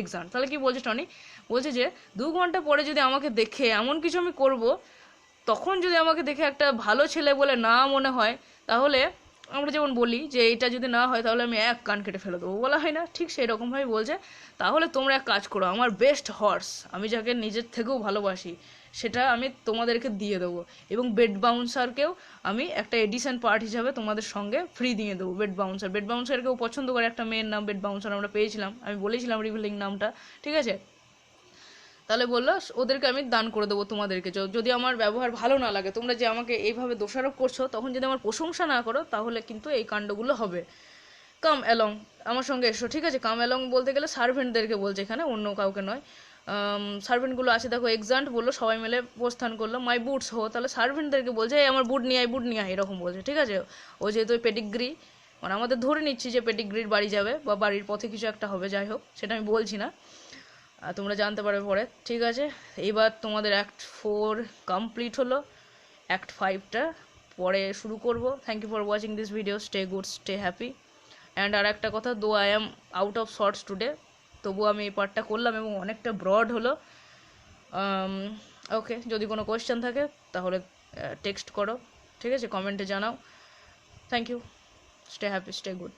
exam, তাহলে কি বলছে টনি, বলছে যে 2 ঘন্টা পরে যদি আমাকে দেখে এমন কিছু আমি করব, তখন যদি আমাকে দেখে একটা ভালো ছেলে বলে না মনে হয়, তাহলে আমরা যেমন বলি যে এটা যদি না হয় তাহলে আমি এক কান কেটে ফেলে দেবো, বলা হয় না, ঠিক সেই রকমভাবেই বলছে। তাহলে তোমরা এক কাজ করো, আমার বেস্ট হর্স, আমি যাকে নিজের থেকেও ভালোবাসি, সেটা আমি তোমাদেরকে দিয়ে দেবো। এবং বেড বাউন্সারকেও আমি একটা এডিশন পার্ট হিসাবে তোমাদের সঙ্গে ফ্রি দিয়ে দেবো। বেড বাউন্সার, বেড বাউন্সারকেও পছন্দ করে, একটা মেয়ের নাম বেড বাউন্সার আমরা পেয়েছিলাম, আমি বলেছিলাম রিভিলিং নামটা, ঠিক আছে। তাহলে বললো ওদেরকে আমি দান করে দেবো তোমাদেরকে। যদি আমার ব্যবহার ভালো না লাগে, তোমরা যে আমাকে এইভাবে দোষারোপ করছো, তখন যদি আমার প্রশংসা না করো, তাহলে কিন্তু এই কাণ্ডগুলো হবে। কাম অ্যালং, আমার সঙ্গে এসো, ঠিক আছে। কাম অ্যালং বলতে গেলে সার্ভেন্টদেরকে বলছে এখানে, অন্য কাউকে নয়। সার্ভেন্টগুলো আছে দেখো, এক্সান্ট বললো, সবাই মিলে প্রস্থান করলো, মাই বুটস হো, তাহলে সার্ভেন্টদেরকে বলছে এই আমার বুট নিয়ে আয়, বুট নিয়ে আয়, এরকম বলছে, ঠিক আছে। ও যেহেতু পেডিগ্রি, মানে আমাদের ধরে নিচ্ছি যে পেডিগ্রির বাড়ি যাবে বা বাড়ির পথে কিছু একটা হবে, যাই হোক সেটা আমি বলছি না, তোমরা জানতে পারবে পরে, ঠিক আছে। এইবার তোমাদের অ্যাক্ট 4 কমপ্লিট হলো, অ্যাক্ট 5টা পরে শুরু করব। Thank you for watching this video, stay good, stay happy. And আর একটা কথা, though I am out of shorts today, তবু আমি এই পার্টটা করলাম এবং অনেকটা ব্রড হলো। ওকে, যদি কোনো কোয়েশ্চেন থাকে তাহলে টেক্সট করো, ঠিক আছে, কমেন্টে জানাও। Thank you, stay happy, stay good.